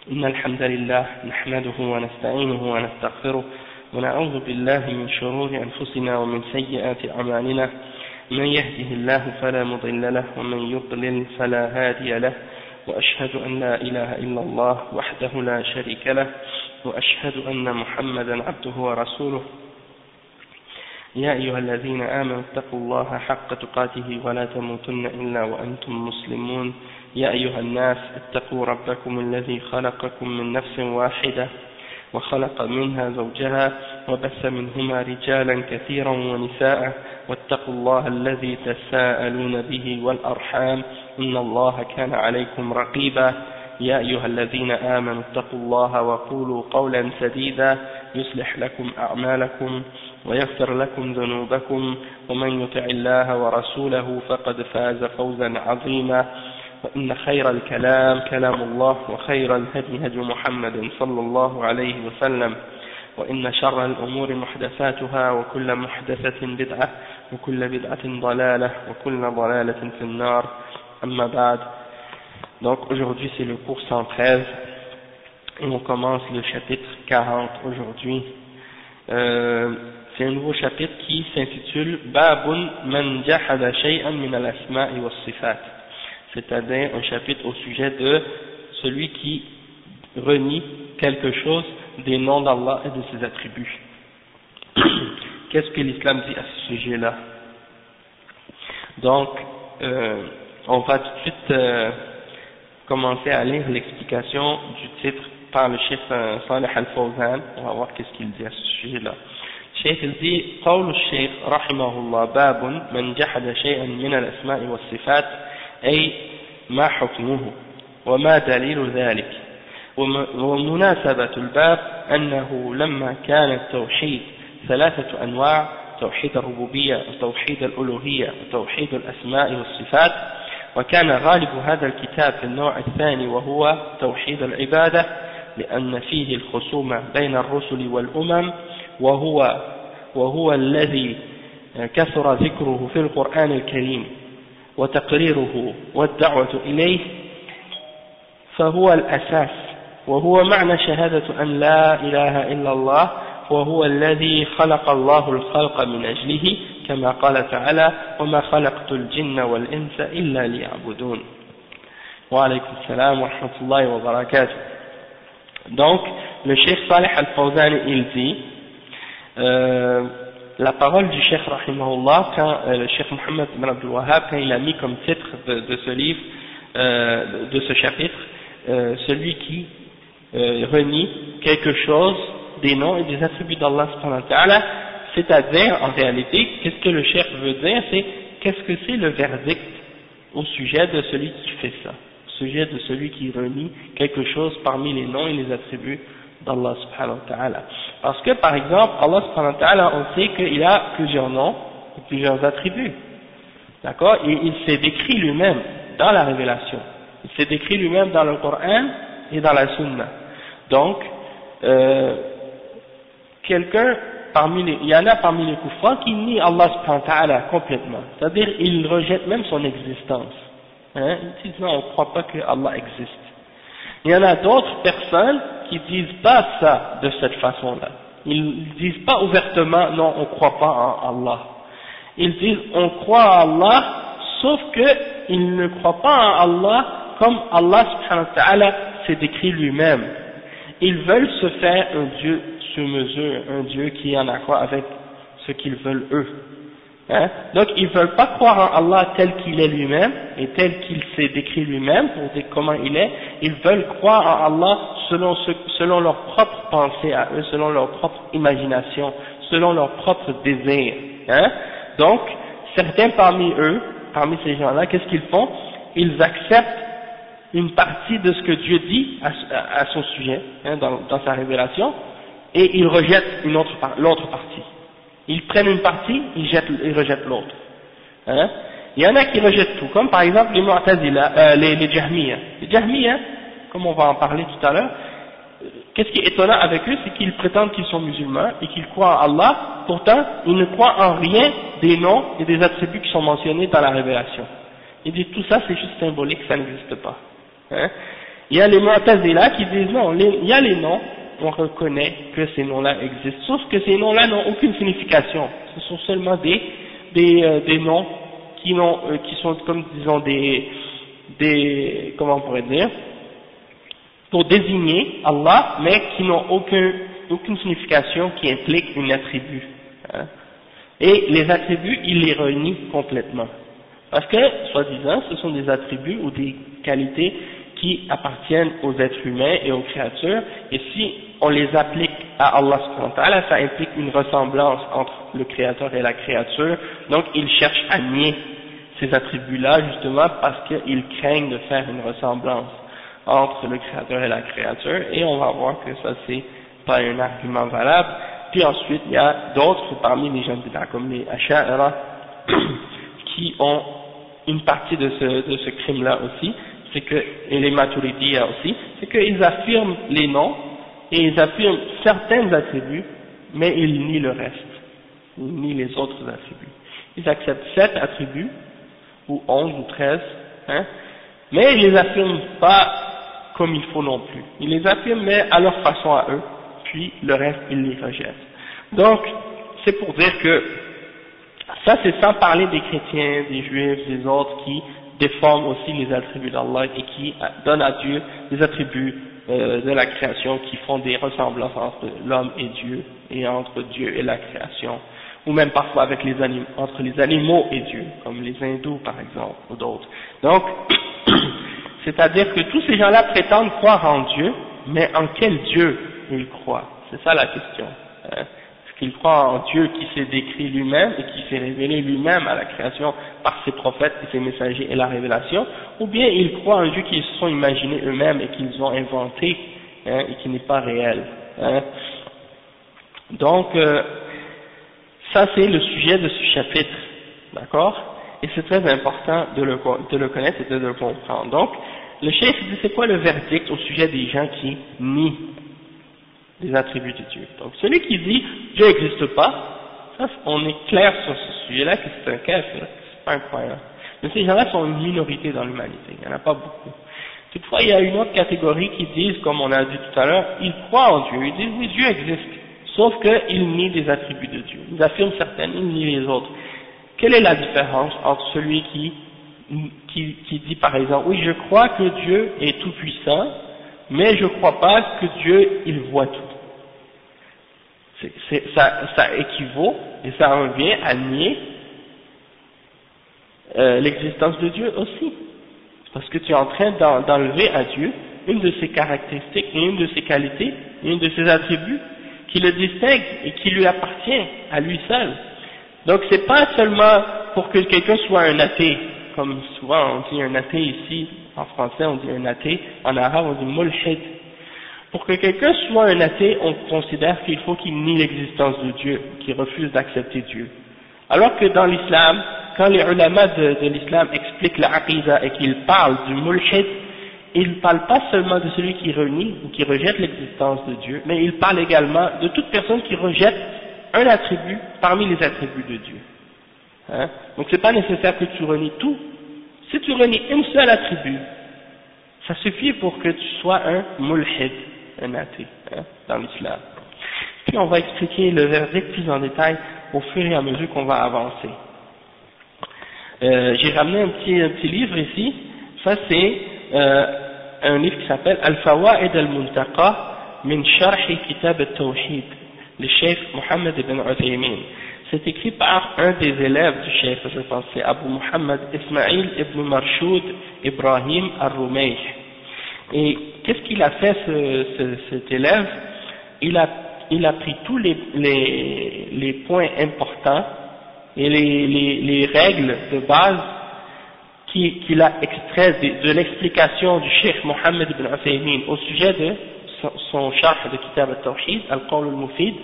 إن الحمد لله نحمده ونستعينه ونستغفره ونعوذ بالله من شرور أنفسنا ومن سيئات أعمالنا من يهده الله فلا مضل له ومن يضلل فلا هادي له وأشهد أن لا إله إلا الله وحده لا شريك له وأشهد أن محمدا عبده ورسوله يا أيها الذين آمنوا اتقوا الله حق تقاته ولا تموتن إلا وأنتم مسلمون يا أيها الناس اتقوا ربكم الذي خلقكم من نفس واحدة وخلق منها زوجها وبث منهما رجالا كثيرا ونساء واتقوا الله الذي تساءلون به والأرحام إن الله كان عليكم رقيبا يا أيها الذين آمنوا اتقوا الله وقولوا قولا سديدا يصلح لكم أعمالكم ويغفر لكم ذنوبكم ومن يطع الله ورسوله فقد فاز فوزا عظيما وإن خير الكلام كلام الله وخير الهدي هدي محمد صلى الله عليه وسلم وإن شر الأمور محدثاتها وكل محدثة بدعة وكل بدعة ضلالة وكل ضلالة في النار أما بعد. Donc aujourd'hui c'est le cours 113 et on commence le chapitre 40 aujourd'hui. C'est un nouveau chapitre qui s'intitule Babun man jahada shay'an min al-asma'i was-sifat, c'est-à-dire un chapitre au sujet de celui qui renie quelque chose des noms d'Allah et de ses attributs. Qu'est-ce que l'islam dit à ce sujet-là? Donc on va tout de suite commencer à lire l'explication du titre par le Cheikh Salih Al-Fawzan. On va voir qu'est-ce qu'il dit à ce sujet-là. الشيخ الذي قول الشيخ رحمه الله باب من جحد شيئا من الأسماء والصفات أي ما حكمه وما دليل ذلك. ومناسبة الباب أنه لما كان التوحيد ثلاثة أنواع، توحيد الربوبية وتوحيد الألوهية وتوحيد الأسماء والصفات، وكان غالب هذا الكتاب في النوع الثاني وهو توحيد العبادة لأن فيه الخصومة بين الرسل والأمم وهو الذي كثر ذكره في القرآن الكريم وتقريره والدعوة إليه، فهو الأساس وهو معنى شهادة أن لا إله إلا الله وهو الذي خلق الله الخلق من أجله كما قال تعالى وما خلقت الجن والإنس إلا ليعبدون. وعليكم السلام ورحمة الله وبركاته. Donc le Cheikh Salih Al-Fawzan il dit la parole du Cheikh Rahimahullah quand le Cheikh Mohammed ibn Abdul Wahhab quand il a mis comme titre de ce livre, de ce chapitre, celui qui renie quelque chose des noms et des attributs d'Allah subhanahu wa ta'ala, c'est-à-dire en réalité qu'est-ce que le Cheikh veut dire, c'est qu'est-ce que c'est le verdict au sujet de celui qui fait ça, au sujet de celui qui renie quelque chose parmi les noms et les attributs d'Allah subhanahu wa ta'ala. Parce que par exemple Allah subhanahu wa ta'ala, on sait qu'il a plusieurs noms et plusieurs attributs, d'accord, et il s'est décrit lui-même dans la révélation, il s'est décrit lui-même dans le Coran et dans la Sunna. Donc il y en a parmi les kuffars qui nient Allah subhanahu wa ta'ala complètement, c'est-à-dire ils rejettent même son existence, hein? Ils disent non, on ne croit pas que Allah existe. Il y en a d'autres personnes qui disent pas ça de cette façon-là, ils disent pas ouvertement non, on ne croit pas en Allah, ils disent on croit en Allah, sauf que ils ne croient pas en Allah comme Allah subhanahu wa ta'ala s'est décrit lui-même. Ils veulent se faire un Dieu sur mesure, un Dieu qui est en accord avec ce qu'ils veulent eux. Hein? Donc ils ne veulent pas croire en Allah tel qu'il est lui-même et tel qu'il s'est décrit lui-même pour dire comment il est. Ils veulent croire en Allah selon leur propre pensée à eux, selon leur propre imagination, selon leur propre désir. Hein? Donc certains parmi eux, parmi ces gens-là, qu'est-ce qu'ils font? Ils acceptent une partie de ce que Dieu dit à son sujet, hein, dans sa révélation, et ils rejettent l'autre partie. Ils prennent une partie, ils rejettent l'autre. Hein. Il y en a qui rejettent tout, comme par exemple les Mu'tazila, les Jahmiya. Les Jahmiya, comme on va en parler tout à l'heure, qu'est-ce qui est étonnant avec eux, c'est qu'ils prétendent qu'ils sont musulmans et qu'ils croient en Allah, pourtant ils ne croient en rien des noms et des attributs qui sont mentionnés dans la révélation. Ils disent tout ça c'est juste symbolique, ça n'existe pas. Hein. Il y a les Mu'tazila qui disent non, il y a les noms, on reconnaît que ces noms-là existent, sauf que ces noms-là n'ont aucune signification. Ce sont seulement des noms qui sont comme disons comment on pourrait dire, pour désigner Allah, mais qui n'ont aucune signification qui implique une attribut. Hein. Et les attributs, il les renie complètement. Parce que, soi-disant, ce sont des attributs ou des qualités qui appartiennent aux êtres humains et aux créatures, et si on les applique à Allah subhanahu wa ta'ala, ça implique une ressemblance entre le créateur et la créature, donc ils cherchent à nier ces attributs-là justement parce qu'ils craignent de faire une ressemblance entre le créateur et la créature, et on va voir que ça c'est pas un argument valable. Puis ensuite il y a d'autres parmi les gens bid'a comme les Asha'ira qui ont une partie de ce crime-là aussi, c'est que, et les Maturidiyya aussi, c'est qu'ils affirment les noms et ils affirment certains attributs, mais ils nient le reste, ils nient les autres attributs. Ils acceptent 7 attributs, ou 11 ou 13, hein, mais ils les affirment pas comme il faut non plus. Ils les affirment mais à leur façon à eux, puis le reste ils les rejettent. Donc, c'est pour dire que ça c'est sans parler des chrétiens, des juifs, des autres qui déforment aussi les attributs d'Allah et qui donnent à Dieu des attributs de la création qui font des ressemblances entre l'homme et Dieu, et entre Dieu et la création, ou même parfois avec entre les animaux et Dieu, comme les hindous par exemple, ou d'autres. Donc, c'est-à-dire que tous ces gens-là prétendent croire en Dieu, mais en quel Dieu ils croient? C'est ça la question. Est-ce qu'ils croient en Dieu qui s'est décrit lui-même et qui s'est révélé lui-même à la création par ses prophètes et ses messagers et la révélation, ou bien ils croient en un Dieu qu'ils se sont imaginés eux-mêmes et qu'ils ont inventé, hein, et qui n'est pas réel, hein. Donc, ça c'est le sujet de ce chapitre, d'accord? Et c'est très important de le connaître et de le comprendre. Donc, le cheikh dit c'est quoi le verdict au sujet des gens qui nient les attributs de Dieu. Donc, celui qui dit Dieu n'existe pas, ça, on est clair sur ce sujet-là que c'est un kafir, c'est pas un croyant. Mais ces gens-là sont une minorité dans l'humanité, il n'y en a pas beaucoup. Toutefois, il y a une autre catégorie qui disent, comme on a dit tout à l'heure, ils croient en Dieu, ils disent oui, Dieu existe, sauf qu'ils nient des attributs de Dieu. Ils affirment certaines, ils nient les autres. Quelle est la différence entre celui qui dit par exemple, oui, je crois que Dieu est tout puissant, mais je ne crois pas que Dieu, il voit tout. Ça équivaut, et ça revient à nier l'existence de Dieu aussi. Parce que tu es en train d'enlever à Dieu une de ses caractéristiques, et une de ses qualités, et une de ses attributs, qui le distingue et qui lui appartient à lui seul. Donc c'est pas seulement pour que quelqu'un soit un athée, comme souvent on dit un athée ici, en français on dit un athée, en arabe on dit mulhid. Pour que quelqu'un soit un athée, on considère qu'il faut qu'il nie l'existence de Dieu, qu'il refuse d'accepter Dieu. Alors que dans l'islam, quand les ulama de l'islam expliquent la aqidah et qu'ils parlent du mulhid, ils ne parlent pas seulement de celui qui renie ou qui rejette l'existence de Dieu, mais ils parlent également de toute personne qui rejette un attribut parmi les attributs de Dieu. Hein? Donc c'est pas nécessaire que tu renies tout. Si tu renies une seule attribut, ça suffit pour que tu sois un mulhid, un athée, hein, dans l'islam. Puis on va expliquer le verdict plus en détail au fur et à mesure qu'on va avancer. J'ai ramené un petit livre ici. Ça c'est un livre qui s'appelle Al-Fawaid al-Muntaqa min Sharh Kitab al-Tawhid, le cheikh Mohammed ibn Uthaymin. C'est écrit par un des élèves du cheikh, je pense, c'est Abu Muhammad Ismail ibn Marshoud Ibrahim al-Rumayh. Et qu'est-ce qu'il a fait cet élève? Il a pris tous les points importants et les règles de base qu'il a extraits de l'explication du cheikh Mohammed ibn Uthaymin au sujet de son sharh de Kitab al-Tawhid, Al-Qawl al-Mufid.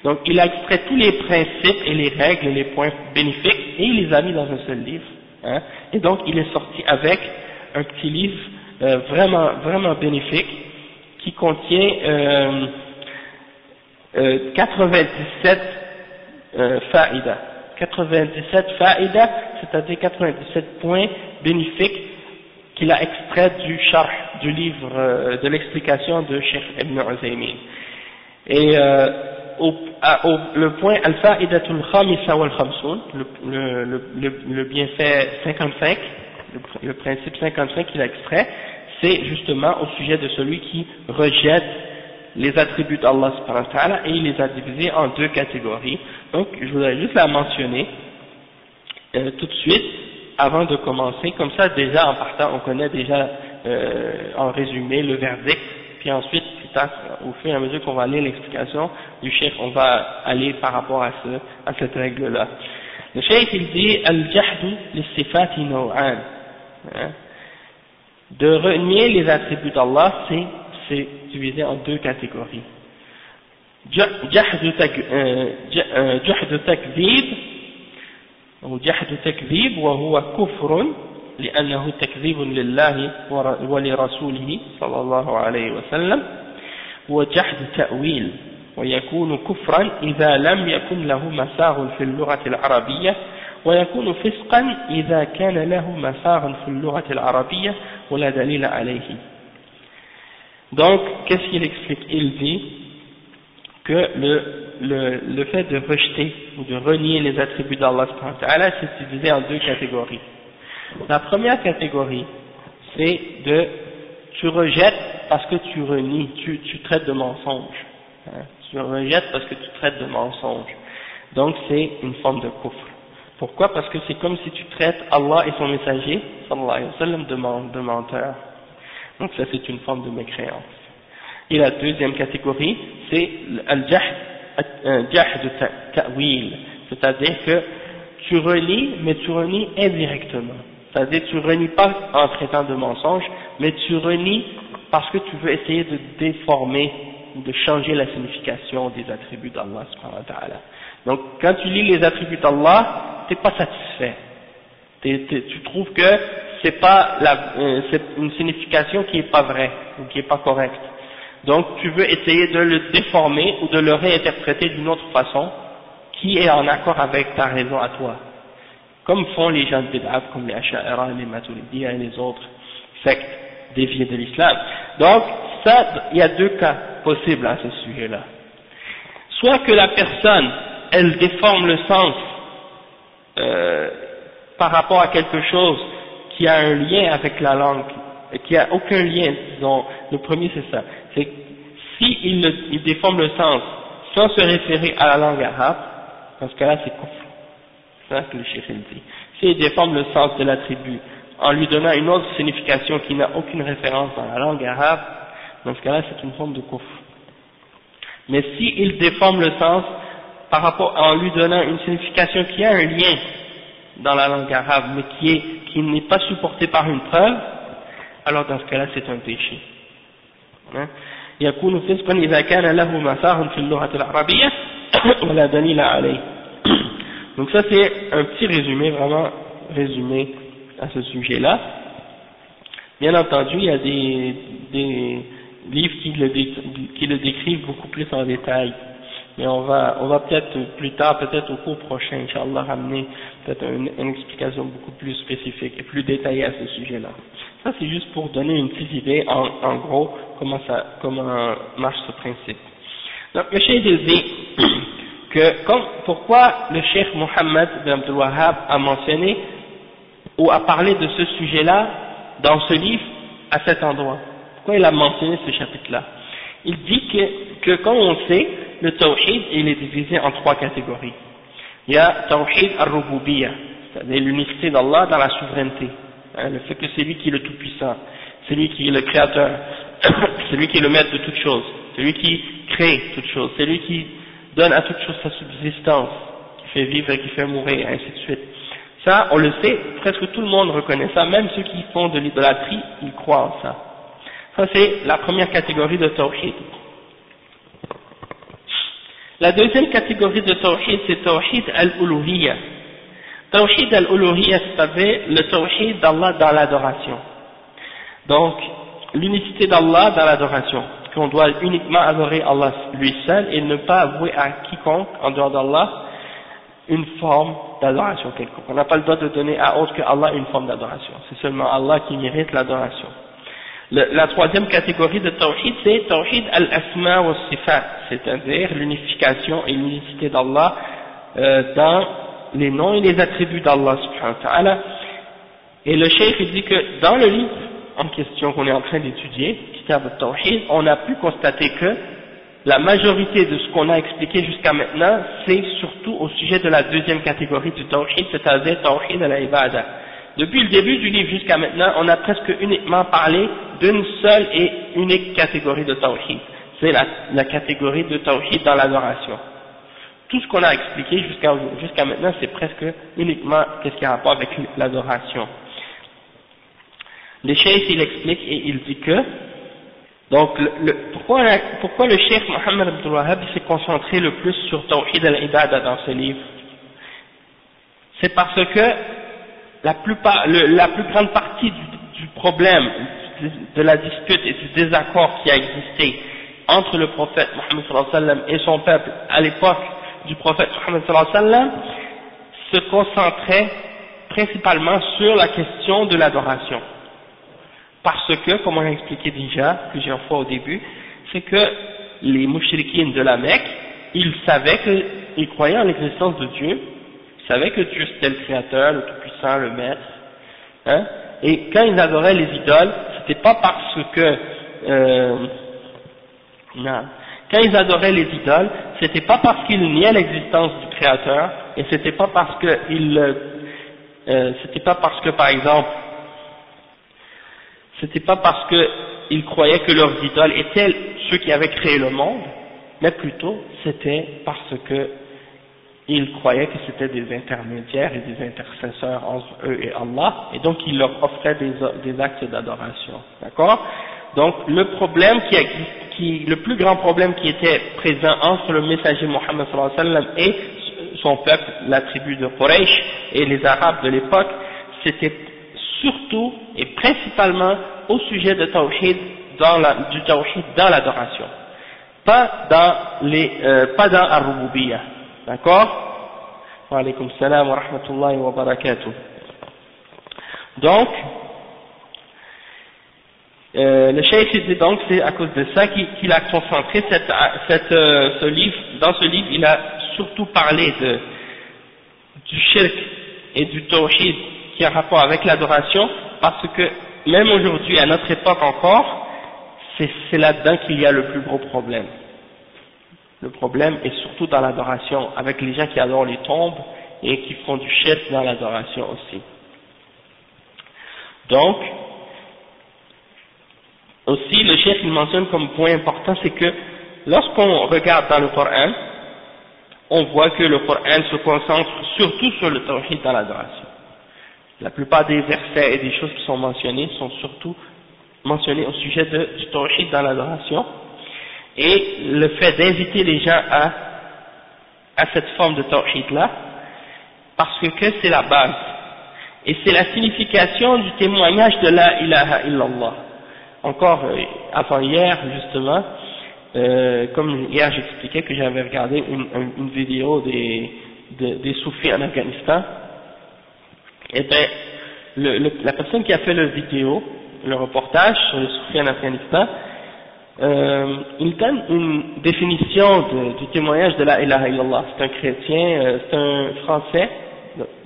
Donc il a extrait tous les principes et les règles et les points bénéfiques et il les a mis dans un seul livre. Hein. Et donc il est sorti avec un petit livre vraiment, vraiment bénéfique qui contient 97 faïda. 97 faïda, c'est-à-dire 97 points bénéfiques qu'il a extraits du sharh du livre de l'explication de Cheikh Ibn Uthaymin. Et le point al-fa'idatul khamisa wal khamsun, le bienfait 55, le principe 55 qu'il a extrait, c'est justement au sujet de celui qui rejette les attributs d'Allah subhanahu wa ta'ala, et il les a divisés en deux catégories. Donc je voudrais juste la mentionner tout de suite avant de commencer, comme ça déjà en partant on connaît déjà en résumé le verdict, puis ensuite plus tard au fur et à mesure qu'on va lire l'explication du cheikh, on va aller par rapport à cette règle là. Le cheikh il dit al-jahdu lis-sifati naw'an, de renier les attributs d'Allah, c'est divisé en deux catégories. جحد تكذيب أو جحد تكذيب وهو كفر لأنه تكذيب لله ولرسوله صلى الله عليه وسلم، وجحد تأويل ويكون كفرا إذا لم يكن له مساغ في اللغة العربية، ويكون فسقا إذا كان له مساغ في اللغة العربية ولا دليل عليه. Donc, qu'est-ce qu'il explique? Il dit que le fait de rejeter ou de renier les attributs d'Allah subhanahu wa ta'ala, c'est divisé en deux catégories. La première catégorie, c'est tu rejettes parce que tu renies, tu traites de mensonge. Tu rejettes parce que tu traites de mensonge. Donc c'est une forme de kufr. Pourquoi? Parce que c'est comme si tu traites Allah et son messager, sallallahu alayhi wa sallam, de menteur. Donc ça c'est une forme de mécréance. Et la deuxième catégorie, c'est al-jahd ta'wil, c'est-à-dire que tu renies, mais tu renies indirectement. C'est-à-dire tu renies pas en traitant de mensonge, mais tu renies parce que tu veux essayer de déformer ou de changer la signification des attributs d'Allah subhanahu wa ta'ala. Donc quand tu lis les attributs d'Allah, t'es pas satisfait. Tu trouves que c'est une signification qui est pas vraie ou qui est pas correcte. Donc tu veux essayer de le déformer ou de le réinterpréter d'une autre façon qui est en accord avec ta raison à toi, comme font les gens de bid'ah, comme les Asha'ira, les Maturidiyya et les autres sectes déviées de l'islam. Donc ça, il y a deux cas possibles à ce sujet-là. Soit que la personne, elle déforme le sens par rapport à quelque chose qui a un lien avec la langue, qui a aucun lien, disons. Le premier c'est ça, c'est que si il déforme le sens sans se référer à la langue arabe, dans ce cas-là c'est kufr. C'est ça que le cheikh dit. S'il déforme le sens de l'attribut en lui donnant une autre signification qui n'a aucune référence dans la langue arabe, dans ce cas-là c'est une forme de kufr. Mais s'il déforme le sens par rapport en lui donnant une signification qui a un lien dans la langue arabe, mais qui n'est pas supportée par une preuve, alors dans ce cas-là c'est un péché. يكون فسقا إذا كان له مساغ في اللغة العربية ولا دليل عليه. Donc ça c'est un petit résumé, vraiment résumé à ce sujet-là. Bien entendu, il y a des livres qui le décrivent beaucoup plus en détail. Mais on va peut-être plus tard, peut-être au cours prochain, Inch'Allah, ramener peut-être une explication beaucoup plus spécifique et plus détaillée à ce sujet-là. Ça c'est juste pour donner une petite idée, en gros, comment marche ce principe. Donc le cheikh dit que pourquoi le cheikh Mohammed bin Abdul Wahhab a mentionné ou a parlé de ce sujet-là dans ce livre à cet endroit. Pourquoi il a mentionné ce chapitre-là? Il dit que comme on sait, le tawhid il est divisé en trois catégories. Il y a tawhid al-rububiyyah, c'est-à-dire l'unicité d'Allah dans la souveraineté, le fait que c'est lui qui est le tout-puissant, c'est lui qui est le créateur, c'est lui qui est le maître de toutes choses, c'est lui qui crée toutes choses, c'est lui qui donne à toutes choses sa subsistance, qui fait vivre et qui fait mourir, et ainsi de suite. Ça, on le sait, presque tout le monde reconnaît ça, même ceux qui font de l'idolâtrie, ils croient en ça. Ça c'est la première catégorie de tawhid. La deuxième catégorie de tawhid, c'est tawhid al-uluhiyya. Tawhid al-uluhiyya, c'est-à-dire le tawhid d'Allah dans l'adoration. Donc, l'unicité d'Allah dans l'adoration, qu'on doit uniquement adorer Allah lui seul et ne pas avouer à quiconque en dehors d'Allah une forme d'adoration quelconque. On n'a pas le droit de donner à autre que Allah une forme d'adoration. C'est seulement Allah qui mérite l'adoration. La troisième catégorie de tawhid, c'est tawhid al-asma wa sifat, c'est-à-dire l'unification et l'unicité d'Allah dans les noms et les attributs d'Allah subhanahu wa ta'ala. Et le cheikh dit que dans le livre en question qu'on est en train d'étudier, Kitab al-Tawhid, on a pu constater que la majorité de ce qu'on a expliqué jusqu'à maintenant, c'est surtout au sujet de la deuxième catégorie du tawhid, c'est-à-dire tawhid al-ibada. Depuis le début du livre jusqu'à maintenant, on a presque uniquement parlé d'une seule et unique catégorie de tawhid. C'est la catégorie de tawhid dans l'adoration. Tout ce qu'on a expliqué jusqu'à maintenant, c'est presque uniquement qu'est-ce qui a rapport avec l'adoration. Le cheikh, il explique et il dit que, donc, pourquoi le cheikh Mohammed Abdul Wahhab s'est concentré le plus sur tawhid al-ibada dans ce livre? C'est parce que la plus grande partie du problème, de la dispute et du désaccord qui a existé entre le prophète Mohammed sallallahu alayhi wa sallam et son peuple à l'époque du prophète Mohammed sallallahu alayhi wa sallam se concentrait principalement sur la question de l'adoration. Parce que, comme on a expliqué déjà plusieurs fois au début, c'est que les mouchriquines de la Mecque, ils croyaient en l'existence de Dieu, ils savaient que Dieu c'était le créateur, le tout-puissant, le maître, hein, et quand ils adoraient les idoles, c'était pas parce que, quand ils adoraient les idoles, c'était pas parce qu'ils niaient l'existence du créateur, et c'était pas parce que par exemple, c'était pas parce qu'ils croyaient que leurs idoles étaient ceux qui avaient créé le monde, mais plutôt c'était parce que ils croyaient que c'était des intermédiaires et des intercesseurs entre eux et Allah, et donc ils leur offraient des actes d'adoration. D'accord? Donc le problème le plus grand problème qui était présent entre le messager Mohammed sallallahu alayhi wa sallam et son peuple, la tribu de Quraysh et les Arabes de l'époque, c'était surtout et principalement au sujet de tawhid, du tawhid dans l'adoration, pas dans ar-rububiyyah. D'accord? Wa alaykum salam wa rahmatullahi wa barakatuh. Donc, le cheikh dit donc c'est à cause de ça qu'il a concentré ce livre. Dans ce livre, il a surtout parlé du shirk et du tawhid qui a rapport avec l'adoration, parce que même aujourd'hui, à notre époque encore, c'est là-dedans qu'il y a le plus gros problème. Le problème est surtout dans l'adoration, avec les gens qui adorent les tombes et qui font du shirk dans l'adoration aussi. Donc, aussi, le cheikh il mentionne comme point important, c'est que lorsqu'on regarde dans le Coran, on voit que le Coran se concentre surtout sur le tawhid dans l'adoration. La plupart des versets et des choses qui sont mentionnées sont surtout mentionnées au sujet du tawhid dans l'adoration, et le fait d'inviter les gens à cette forme de tawhid là, parce que c'est la base, et c'est la signification du témoignage de la ilaha illallah. Encore avant hier justement, comme hier j'expliquais que j'avais regardé une vidéo des soufis en Afghanistan, et bien la personne qui a fait la vidéo, le reportage sur les soufis en Afghanistan, il donne une définition du témoignage de la ilaha illallah. C'est un chrétien, c'est un français,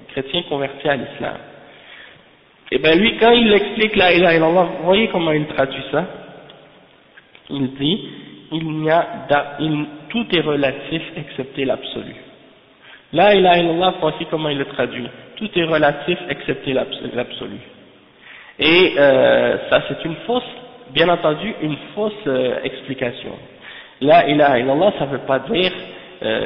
chrétien converti à l'islam. Et bien lui, quand il explique la ilaha illallah, vous voyez comment il traduit ça? Il dit, tout est relatif excepté l'absolu. La ilaha illallah, voici comment il le traduit. Tout est relatif excepté l'absolu. Et ça c'est une fausse, bien entendu, une fausse explication. La ilaha illallah, ça ne veut pas dire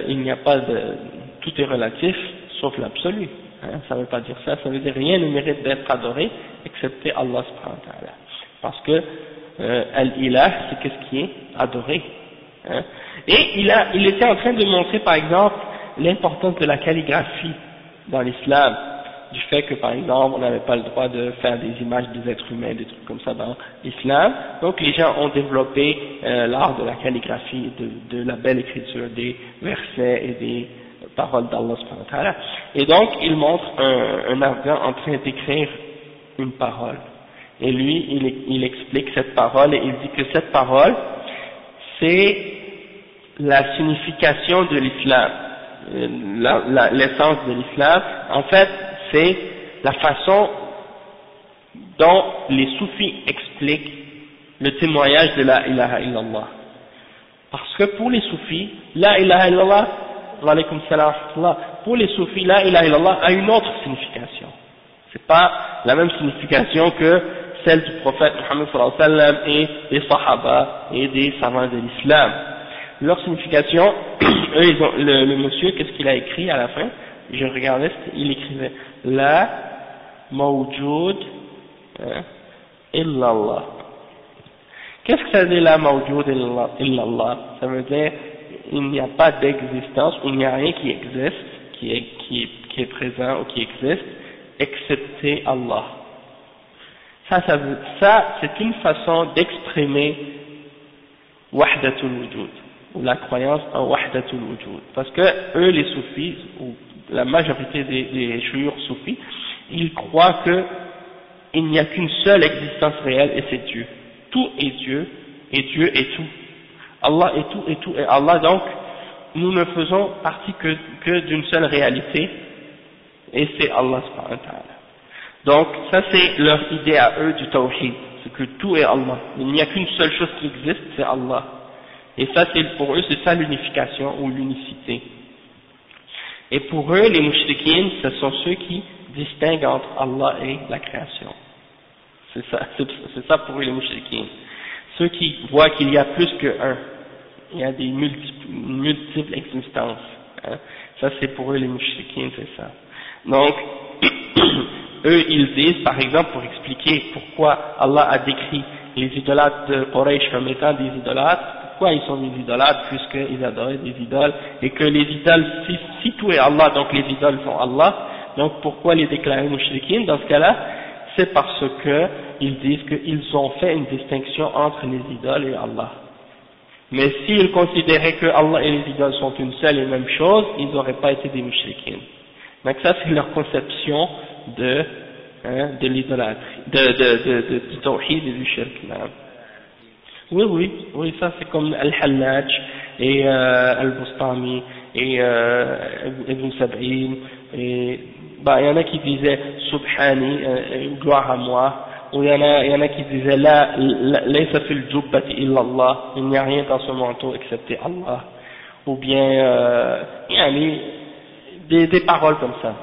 il n'y a pas tout est relatif sauf l'absolu. Hein, ça ne veut pas dire ça, ça veut dire rien ne mérite d'être adoré excepté Allah subhanahu wa ta'ala. Parce que al-ilah, c'est qu'est-ce qui est adoré. Hein. Et il était en train de montrer par exemple l'importance de la calligraphie dans l'islam, du fait que par exemple on n'avait pas le droit de faire des images des êtres humains, des trucs comme ça dans l'islam. Donc les gens ont développé l'art de la calligraphie, de la belle écriture, des versets et des paroles d'Allah subhanahu wa ta'ala. Et donc il montre un Afghan en train d'écrire une parole. Et lui, il explique cette parole et il dit que cette parole, c'est la signification de l'islam, l'essence de l'islam. En fait, c'est la façon dont les soufis expliquent le témoignage de la ilaha illallah. Parce que pour les soufis, la ilaha illallah, wa alaykum salam, pour les soufis, la ilaha illallah a une autre signification. C'est pas la même signification que celle du prophète Muhammad sallallahu alayhi wa sallam et des sahaba et des savants de l'islam. Leur signification, eux, ils ont, le monsieur, qu'est-ce qu'il a écrit à la fin? Je regardais, il écrivait la mawjoud illallah. Qu'est-ce que ça veut dire la mawjoud illallah? Ça veut dire il n'y a pas d'existence, il n'y a rien qui existe, qui est présent ou qui existe, excepté Allah. Ça c'est une façon d'exprimer wahdatul wujud, ou la croyance en wahdatul wujud. Parce que eux, les soufis, ou la majorité des chouyours soufis, ils croient que il n'y a qu'une seule existence réelle et c'est Dieu. Tout est Dieu, et Dieu est tout. Allah est tout, et tout est Allah. Donc, nous ne faisons partie que d'une seule réalité, et c'est Allah subhanahu wa ta'ala. Donc, ça c'est leur idée à eux du tawhid, c'est que tout est Allah. Il n'y a qu'une seule chose qui existe, c'est Allah. Et ça, pour eux, c'est ça l'unification ou l'unicité. Et pour eux, les mouchriquines, ce sont ceux qui distinguent entre Allah et la création. C'est ça pour eux les mouchriquines. Ceux qui voient qu'il y a plus qu'un, il y a des multiples existences. Hein. Ça c'est pour eux les mouchriquines, c'est ça. Donc, eux ils disent, par exemple, pour expliquer pourquoi Allah a décrit les idolâtres de Quraysh comme étant des idolâtres, pourquoi ils sont des idolâtres puisqu'ils adoraient des idoles, et que les idoles, si tout est Allah, donc les idoles sont Allah, donc pourquoi les déclarer mouchriquines? Dans ce cas-là, c'est parce que ils disent qu'ils ont fait une distinction entre les idoles et Allah. Mais s'ils considéraient que Allah et les idoles sont une seule et même chose, ils n'auraient pas été des mouchriquines. Donc ça c'est leur conception de l'idolâtrie, du tawhid et du shirk. Oui, ça c'est comme Al-Hallaj et Al-Bustami et Ibn Sab'in, et il y en a qui disaient Subhani, gloire à moi, ou il y en a qui disaient laysa fil jubbati illa Allah, il n'y a rien dans ce manteau excepté Allah, ou bien des paroles comme ça.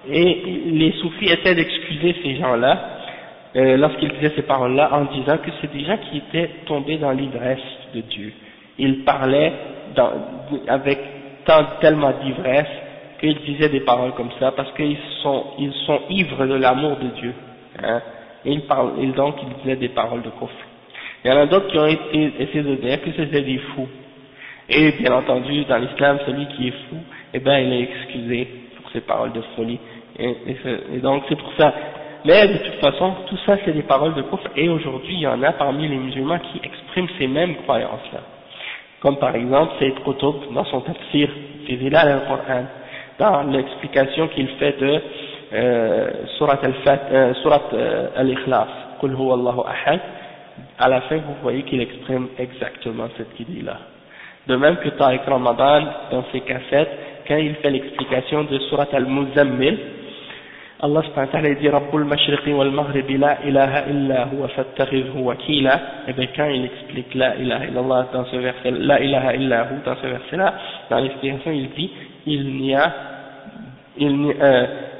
Et les soufis essaient d'excuser ces gens-là lorsqu'ils disaient ces paroles-là en disant que c'est des gens qui étaient tombés dans l'ivresse de Dieu. Ils parlaient avec tellement d'ivresse qu'ils disaient des paroles comme ça parce qu'ils sont ivres de l'amour de Dieu. Hein, et donc ils disaient des paroles de kufr. Il y en a d'autres qui ont essayé de dire que c'était des fous. Et bien entendu, dans l'islam, celui qui est fou, il est excusé pour ces paroles de folie. Et donc c'est pour ça. Mais de toute façon, tout ça c'est des paroles de kufr. Et aujourd'hui, il y en a parmi les musulmans qui expriment ces mêmes croyances-là. Comme par exemple, Sayyid Qutb, dans son tafsir, c'est Zilal al-Qur'an, dans l'explication qu'il fait de Surat al-Ikhlas, Qul huwa Allahu ahad, à la fin vous voyez qu'il exprime exactement cette idée-là. De même que Tariq Ramadan, dans ses cassettes, quand il fait l'explication de Surat al-Muzammil, Allah subhanahu wa ta'ala dit Rabbul mashriqi wal maghribi la ilaha illa huwa fattakhidhu wakila. Et bien quand il explique la ilaha illallah dans ce verset, la ilaha illa hu dans ce verset-là, dans l'explication il dit il n'y a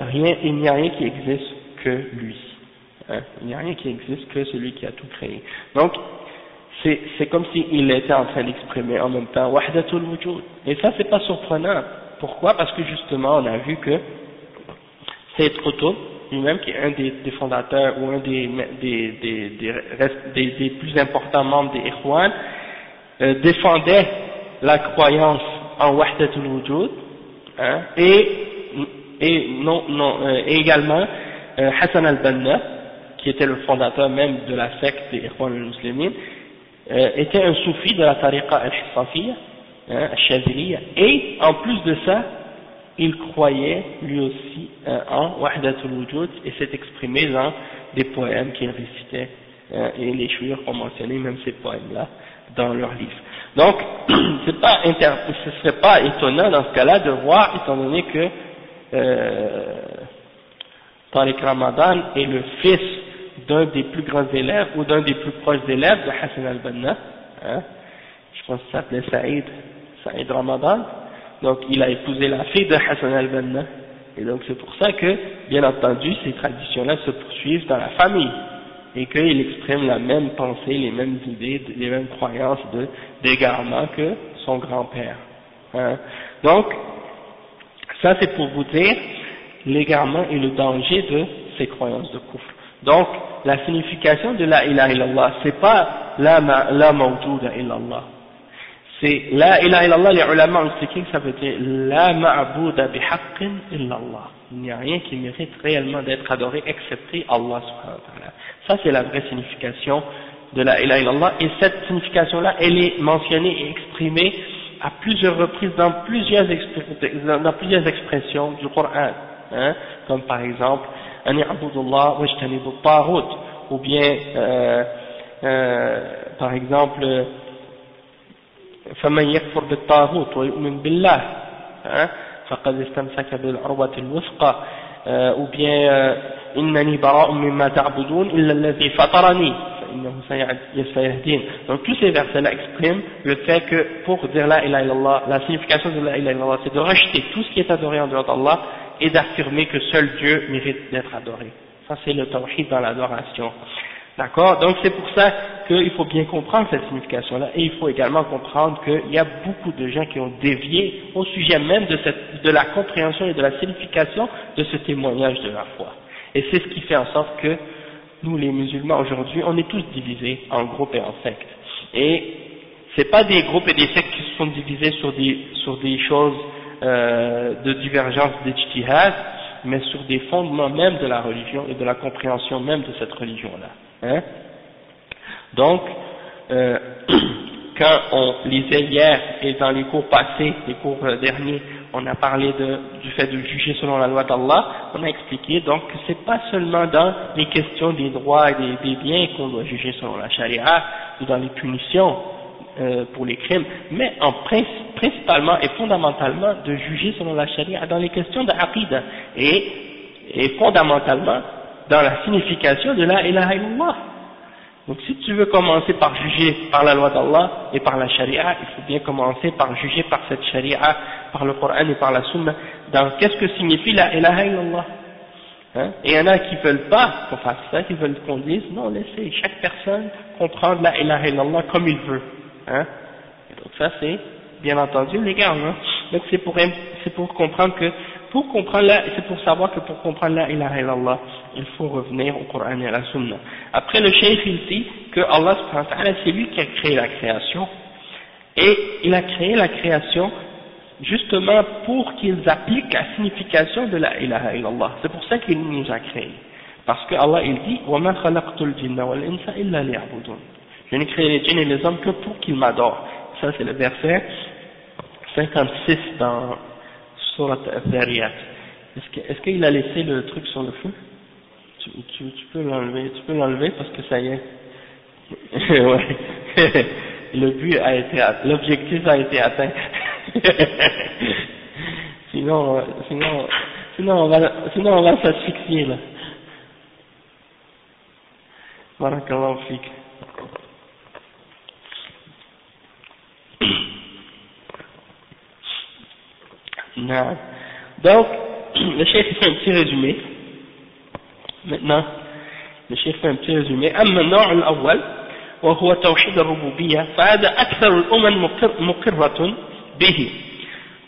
rien qui existe que lui. Hein, il n'y a rien qui existe que celui qui a tout créé. Donc c'est comme s'il était en train d'exprimer en même temps wahdatul wujud. Et ça c'est pas surprenant. Pourquoi? Parce que justement on a vu que Sayyid Qutb, lui-même qui est un des fondateurs ou un des plus importants membres des Ikhwan, défendait la croyance en Wahdatul Wujud, hein, et également Hassan al-Banna, qui était le fondateur même de la secte des Ikhwan al-Muslimin, était un soufi de la tariqa al-Hissafiyya, al-Shaziliyya, et en plus de ça, il croyait lui aussi en Wahdatul Wujud et s'est exprimé dans des poèmes qu'il récitait, et les chouïrs ont mentionné même ces poèmes-là dans leurs livres. Donc, ce serait pas étonnant dans ce cas-là de voir, étant donné que Tariq Ramadan est le fils d'un des plus grands élèves ou d'un des plus proches élèves de Hassan al-Banna, hein, je pense que ça s'appelait Saïd Ramadan, donc il a épousé la fille de Hassan al-Banna, et donc c'est pour ça que, bien entendu, ces traditions-là se poursuivent dans la famille, et qu'il exprime la même pensée, les mêmes idées, les mêmes croyances d'égarement que son grand-père. Hein. Donc, ça c'est pour vous dire l'égarement et le danger de ces croyances de kufr. Donc, la signification de la ilaha illallah, c'est pas la mawjouda illallah. C'est la ilaha illallah, les ulama ont expliqué que ça veut dire la ma'bouda bihaqqin illallah. Il n'y a rien qui mérite réellement d'être adoré excepté Allah subhanahu wa ta'ala. Ça c'est la vraie signification de la ilaha illallah, et cette signification-là, elle est mentionnée et exprimée à plusieurs reprises dans plusieurs expressions du Coran, hein, comme par exemple Ani abudullah wajtanibu at-taghut, ou bien par exemple فمن يكفر بالطاغوت ويؤمن بالله فقد استمسك بالعروة الوثقى, ou bien إنني براء مما تعبدون إلا الذي فطرني فإنه سيهدين. Donc tous ces versets-là expriment le fait que pour dire la ilaha illallah, la signification de la ilaha illallah, c'est de rejeter tout ce qui est adoré en dehors d'Allah et d'affirmer que seul Dieu mérite d'être adoré. Ça c'est le tawhid dans l'adoration. D'accord? Donc c'est pour ça qu'il faut bien comprendre cette signification-là, et il faut également comprendre qu'il y a beaucoup de gens qui ont dévié au sujet même de la compréhension et de la signification de ce témoignage de la foi. Et c'est ce qui fait en sorte que nous les musulmans aujourd'hui, on est tous divisés en groupes et en sectes. Et c'est pas des groupes et des sectes qui se sont divisés sur des choses de divergence d'ijtihad, mais sur des fondements même de la religion et de la compréhension même de cette religion-là. Hein? Donc, quand on lisait hier et dans les cours passés, les cours derniers, on a parlé du fait de juger selon la loi d'Allah, on a expliqué donc que c'est pas seulement dans les questions des droits et des biens qu'on doit juger selon la charia, ou dans les punitions pour les crimes, mais principalement et fondamentalement de juger selon la charia dans les questions d'aqida, et fondamentalement dans la signification de la ilaha illallah. Donc si tu veux commencer par juger par la loi d'Allah et par la charia, il faut bien commencer par juger par cette charia, par le Coran et par la sunna, dans qu'est-ce que signifie la ilaha illallah. Hein? Et il y en a qui veulent pas qu'on fasse ça, qui veulent qu'on dise non, laissez chaque personne comprendre la ilaha illallah comme il veut. Hein? Donc ça c'est bien entendu légal. Hein? Donc c'est pour comprendre que c'est pour savoir que pour comprendre la ilaha illallah, il faut revenir au Coran et à la Sunna. Après le cheikh il dit que Allah subhanahu wa ta'ala, c'est lui qui a créé la création, et il a créé la création justement pour qu'ils appliquent la signification de la ilaha illallah. C'est pour ça qu'il nous a créés. Parce que Allah il dit وَمَا خَلَقْتُ الْجِنَّ وَالْإِنسَ إِلَّا لِيَعْبُدُونَ. Je n'ai créé les djinns et les hommes que pour qu'ils m'adorent. Ça c'est le verset 56 dans Surat Al-Dhariyat. Est-ce qu'il a laissé le truc sur le feu? Tu peux l'enlever parce que ça y est. Ouais. L'objectif a été atteint. sinon on va s'asphyxier là. Barakallahu fik. Non. Donc, le chef fait un petit résumé. Maintenant, le chef fait un petit résumé. أما النوع الأول وهو توحيد الربوبية فهذا أكثر الأمم مقرة به،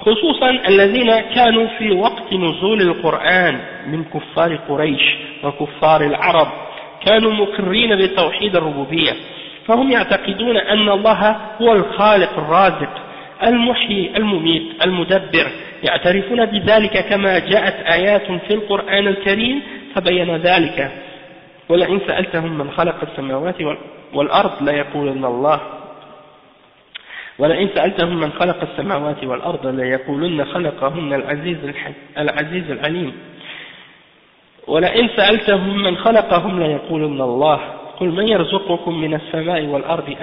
خصوصا الذين كانوا في وقت نزول القرآن من كفار قريش وكفار العرب، كانوا مقرين بتوحيد الربوبية، فهم يعتقدون أن الله هو الخالق الرازق المحيي المميت المدبر، يعترفون بذلك كما جاءت آيات في القرآن الكريم فبين ذلك، ولئن سألتهم من خلق السماوات والأرض ليقولن الله. ولئن سألتهم من خلق السماوات والأرض ليقولن خلقهن العزيز العليم ولئن سألتهم من خلقهم ليقولن الله قل من يرزقكم من السماء والأرض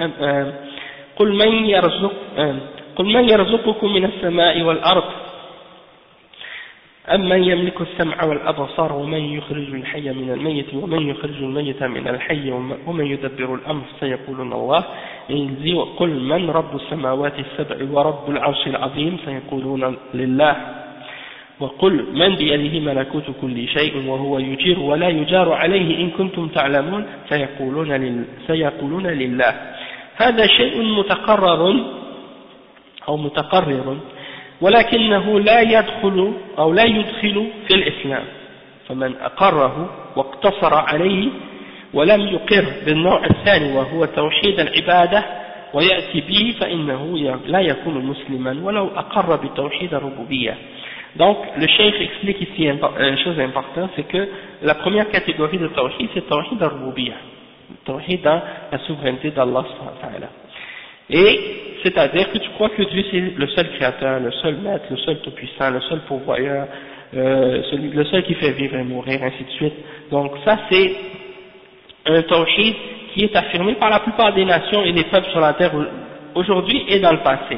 قل من يرزقكم من السماء والأرض أم من يملك السمع والأبصار ومن يخرج الحي من الميت ومن يخرج الميت من الحي ومن يدبر الأمر سيقولون الله قل من رب السماوات السبع ورب العرش العظيم سيقولون لله وقل من بيده ملكوت كل شيء وهو يجير ولا يجار عليه إن كنتم تعلمون سيقولون لله. هذا شيء متقرر ولكنه لا يدخل في الإسلام، فمن أقره واقتصر عليه ولم يقر بالنوع الثاني وهو توحيد العبادة ويأتي به فإنه لا يكون مسلما ولو أقر بتوحيد الربوبية. Donc le cheikh explique ici une chose importante, c'est que la première catégorie de tawhid c'est tawhid al-rububiyya, tawhid dans la souveraineté d'Allah subhanahu wa ta'ala. Et c'est-à-dire que tu crois que Dieu c'est le seul créateur, le seul maître, le seul tout-puissant, le seul pourvoyeur, le seul qui fait vivre et mourir, ainsi de suite. Donc ça c'est un tawhid qui est affirmé par la plupart des nations et des peuples sur la terre aujourd'hui et dans le passé.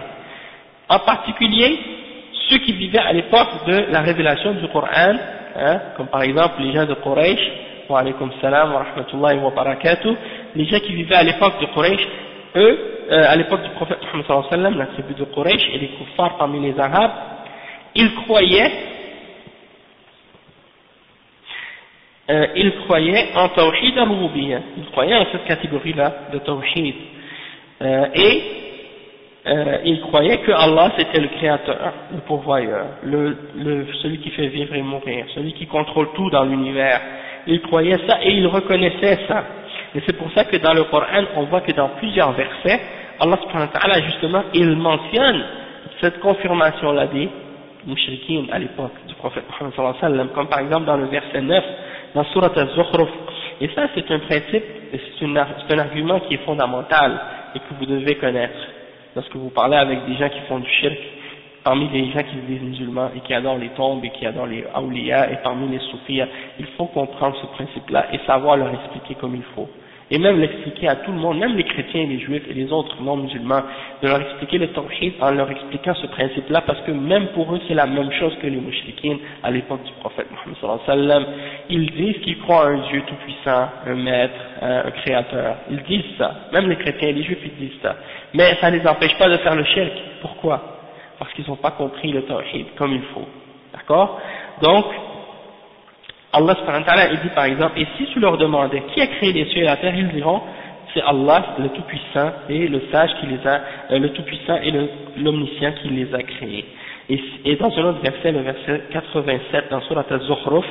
En particulier ceux qui vivaient à l'époque de la révélation du Coran, comme par exemple les gens de Quraysh, wa alaykum salam wa rahmatullahi wa barakatuh, les gens qui vivaient à l'époque de Quraysh, eux, à l'époque du prophète Muhammad sallallahu alayhi wa sallam, la tribu de Quraysh et les kuffars parmi les Arabes, ils croyaient en Tawhid al-Rububiyya, ils croyaient en cette catégorie-là de Tawhid, ils croyaient que Allah c'était le créateur, le pourvoyeur, celui qui fait vivre et mourir, celui qui contrôle tout dans l'univers. Ils croyaient ça et ils reconnaissaient ça. Et c'est pour ça que dans le Coran, on voit que dans plusieurs versets, Allah subhanahu wa ta'ala justement, il mentionne cette confirmation-là des mushrikeen à l'époque du prophète Muhammad sallallahu alayhi wa sallam, comme par exemple dans le verset 9, dans Surat al-Zukhruf. Et ça c'est un principe, c'est un argument qui est fondamental et que vous devez connaître. Lorsque vous parlez avec des gens qui font du shirk, parmi les gens qui vivent musulmans et qui adorent les tombes et qui adorent les awliya et parmi les soufis, il faut comprendre ce principe-là et savoir leur expliquer comme il faut. Et même l'expliquer à tout le monde, même les chrétiens, les juifs et les autres non-musulmans, de leur expliquer le tawhid en leur expliquant ce principe-là, parce que même pour eux c'est la même chose que les mushrikines à l'époque du prophète Muhammad sallallahu alayhi wa sallam. Ils disent qu'ils croient en un Dieu tout-puissant, un maître, un créateur. Ils disent ça. Même les chrétiens et les juifs ils disent ça. Mais ça ne les empêche pas de faire le shirk. Pourquoi? Parce qu'ils n'ont pas compris le tawhid comme il faut. D'accord? Donc, Allah subhanahu wa ta'ala il dit par exemple, et si tu leur demandais qui a créé les cieux et la terre, ils diront c'est Allah le tout-puissant et le sage qui les a, le tout-puissant et l'omniscient qui les a créés. Et dans un autre verset, le verset 87 dans Surat al-Zukhruf,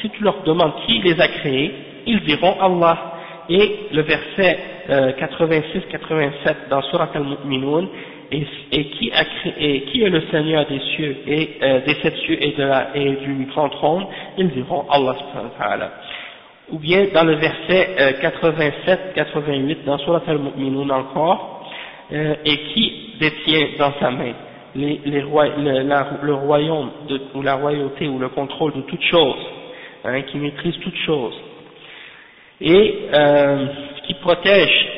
si tu leur demandes qui les a créés, ils diront Allah. Et le verset 86-87 dans Surat al-Mu'minun, et qui est le Seigneur des cieux et des sept cieux et du grand trône, ils diront Allah subhanahu wa ta'ala. Ou bien dans le verset 87-88 dans Surat al-Mu'minun encore, et qui détient dans sa main le royaume ou la royauté ou le contrôle de toutes choses, qui maîtrise toutes choses, et qui protège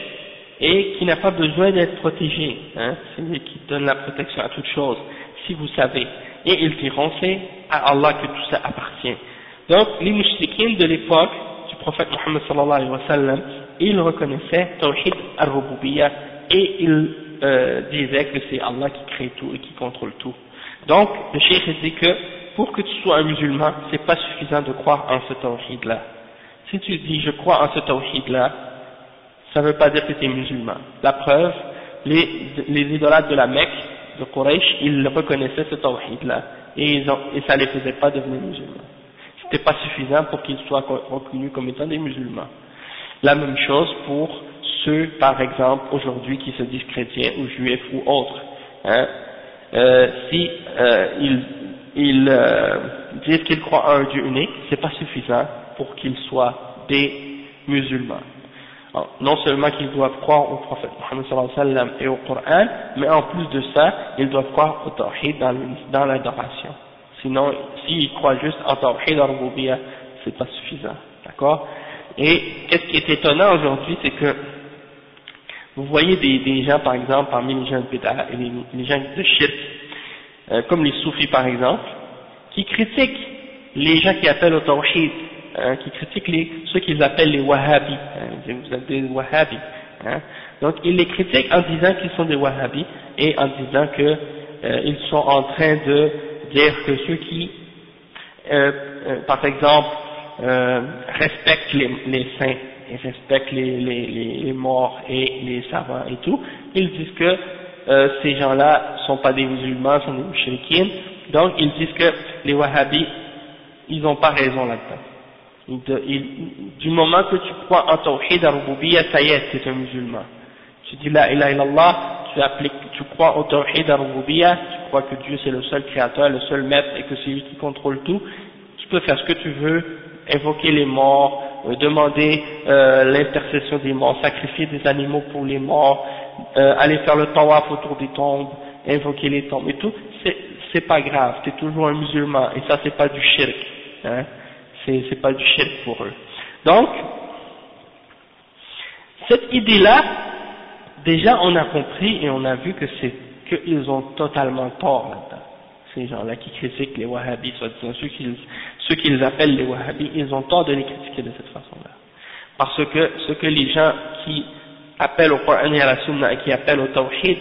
et qui n'a pas besoin d'être protégé, c'est lui qui donne la protection à toutes choses, si vous savez. Et ils diront c'est à Allah que tout ça appartient. Donc les mushrikines de l'époque du prophète Muhammad sallallahu alayhi wa sallam, ils reconnaissaient Tawhid al-Rububiyya et ils disaient que c'est Allah qui crée tout et qui contrôle tout. Donc le cheikh dit que pour que tu sois un musulman, c'est pas suffisant de croire en ce Tawhid là. Si tu dis je crois en ce Tawhid là, ça ne veut pas dire que tu es musulman. La preuve, les idolâtres de la Mecque, de Quraysh, ils reconnaissaient ce tawhid-là, et ça ne les faisait pas devenir musulmans. C'était pas suffisant pour qu'ils soient reconnus comme étant des musulmans. La même chose pour ceux, par exemple, aujourd'hui qui se disent chrétiens ou juifs ou autres. Si ils disent qu'ils croient en un Dieu unique, c'est pas suffisant pour qu'ils soient des musulmans. non seulement qu'ils doivent croire au prophète Mohammed sallallahu alayhi wa sallam et au Coran, mais en plus de ça, ils doivent croire au tawhid dans l'adoration. Sinon, s'ils croient juste en tawhid al-rububiyyah, c'est pas suffisant. D'accord? Et qu'est-ce qui est étonnant aujourd'hui, c'est que vous voyez des gens, par exemple, parmi les gens de bid'a et les gens de shirk, comme les soufis par exemple, qui critiquent les gens qui appellent au tawhid, qui critiquent ceux qu'ils appellent les wahhabis, vous êtes des wahhabis, donc ils les critiquent en disant qu'ils sont des wahhabis et en disant que ils sont en train de dire que ceux qui, par exemple, respectent les saints et respectent les morts et les savants et tout, ils disent que ces gens-là sont pas des musulmans, sont des mushrikines, donc ils disent que les wahhabis, ils n'ont pas raison là-dedans. Du moment que tu crois en tawhid al-rububiyyah, ça y est, tu es un musulman. Tu dis la ilaha illallah, tu crois au tawhid al-rububiyyah, tu crois que Dieu c'est le seul créateur, le seul maître et que c'est lui qui contrôle tout, tu peux faire ce que tu veux, invoquer les morts, demander l'intercession des morts, sacrifier des animaux pour les morts, aller faire le tawaf autour des tombes, invoquer les tombes et tout, c'est pas grave, tu es toujours un musulman et ça c'est pas du shirk, c'est pas du shirk pour eux. Donc, cette idée-là, déjà on a compris et on a vu que qu'ils ont totalement tort là-dedans. Ces gens-là qui critiquent les wahhabis, soit-disant ceux qu'ils appellent les wahhabis, ils ont tort de les critiquer de cette façon-là. Parce que ce que les gens qui appellent au Coran et à la Sunna et qui appellent au tawhid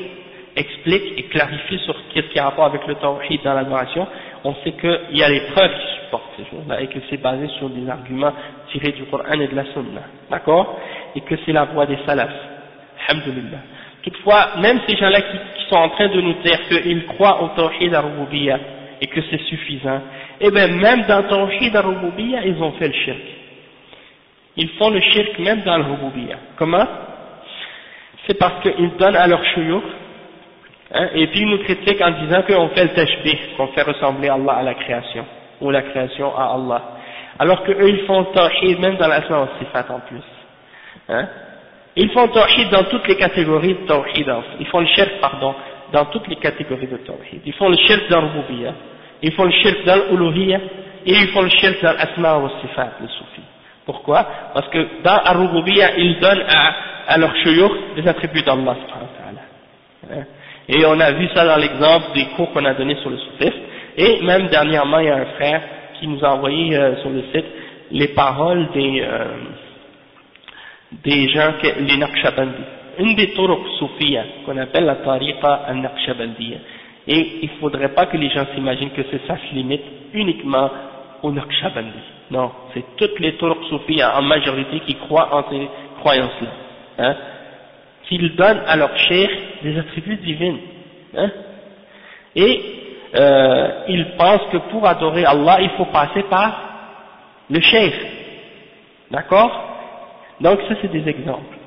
expliquent et clarifient sur ce qui a rapport avec le tawhid dans l'adoration, on sait qu'il y a les preuves qui supportent ces choses-là et que c'est basé sur des arguments tirés du Coran et de la Sunna, d'accord? Et que c'est la voie des salafs, alhamdulillah. Toutefois, même ces gens-là qui sont en train de nous dire qu'ils croient au tawhid al-rububiyyah et que c'est suffisant, eh bien même dans le tawhid al-rububiyyah, ils ont fait le shirk. Ils font le shirk même dans le rububiyyah. Comment? C'est parce qu'ils donnent à leur shuyukh, et puis ils nous critiquent en disant qu'on fait le tashbih, qu'on fait ressembler Allah à la création, ou la création à Allah. Alors qu'eux ils font le tawhid même dans l'asma wa sifat en plus. Ils font le tawhid dans toutes les catégories de tawhid, ils font le shirk, pardon, dans toutes les catégories de tawhid. Ils font le shirk dans le rububiyyah, ils font le shirk dans l'uluhiyyah, et ils font le shirk dans l'asma wa sifat, les soufis. Pourquoi? Parce que dans al-rububiyyah, ils donnent à leur shuyukh des attributs d'Allah subhanahu wa ta'ala. Et on a vu ça dans l'exemple des cours qu'on a donné sur le soufisme. Et même dernièrement, il y a un frère qui nous a envoyé sur le site les paroles des gens, les Naqshbandis. Une des turuq soufiyya qu'on appelle la tariqa al-Naqshbandiyya. Et il ne faudrait pas que les gens s'imaginent que ça se limite uniquement aux Naqshbandis. Non, c'est toutes les turuq soufiyya en majorité qui croient en ces croyances-là. Qu'ils donnent à leur cheikh des attributs divins. Et ils pensent que pour adorer Allah, il faut passer par le cheikh. D'accord? Donc ça c'est des exemples.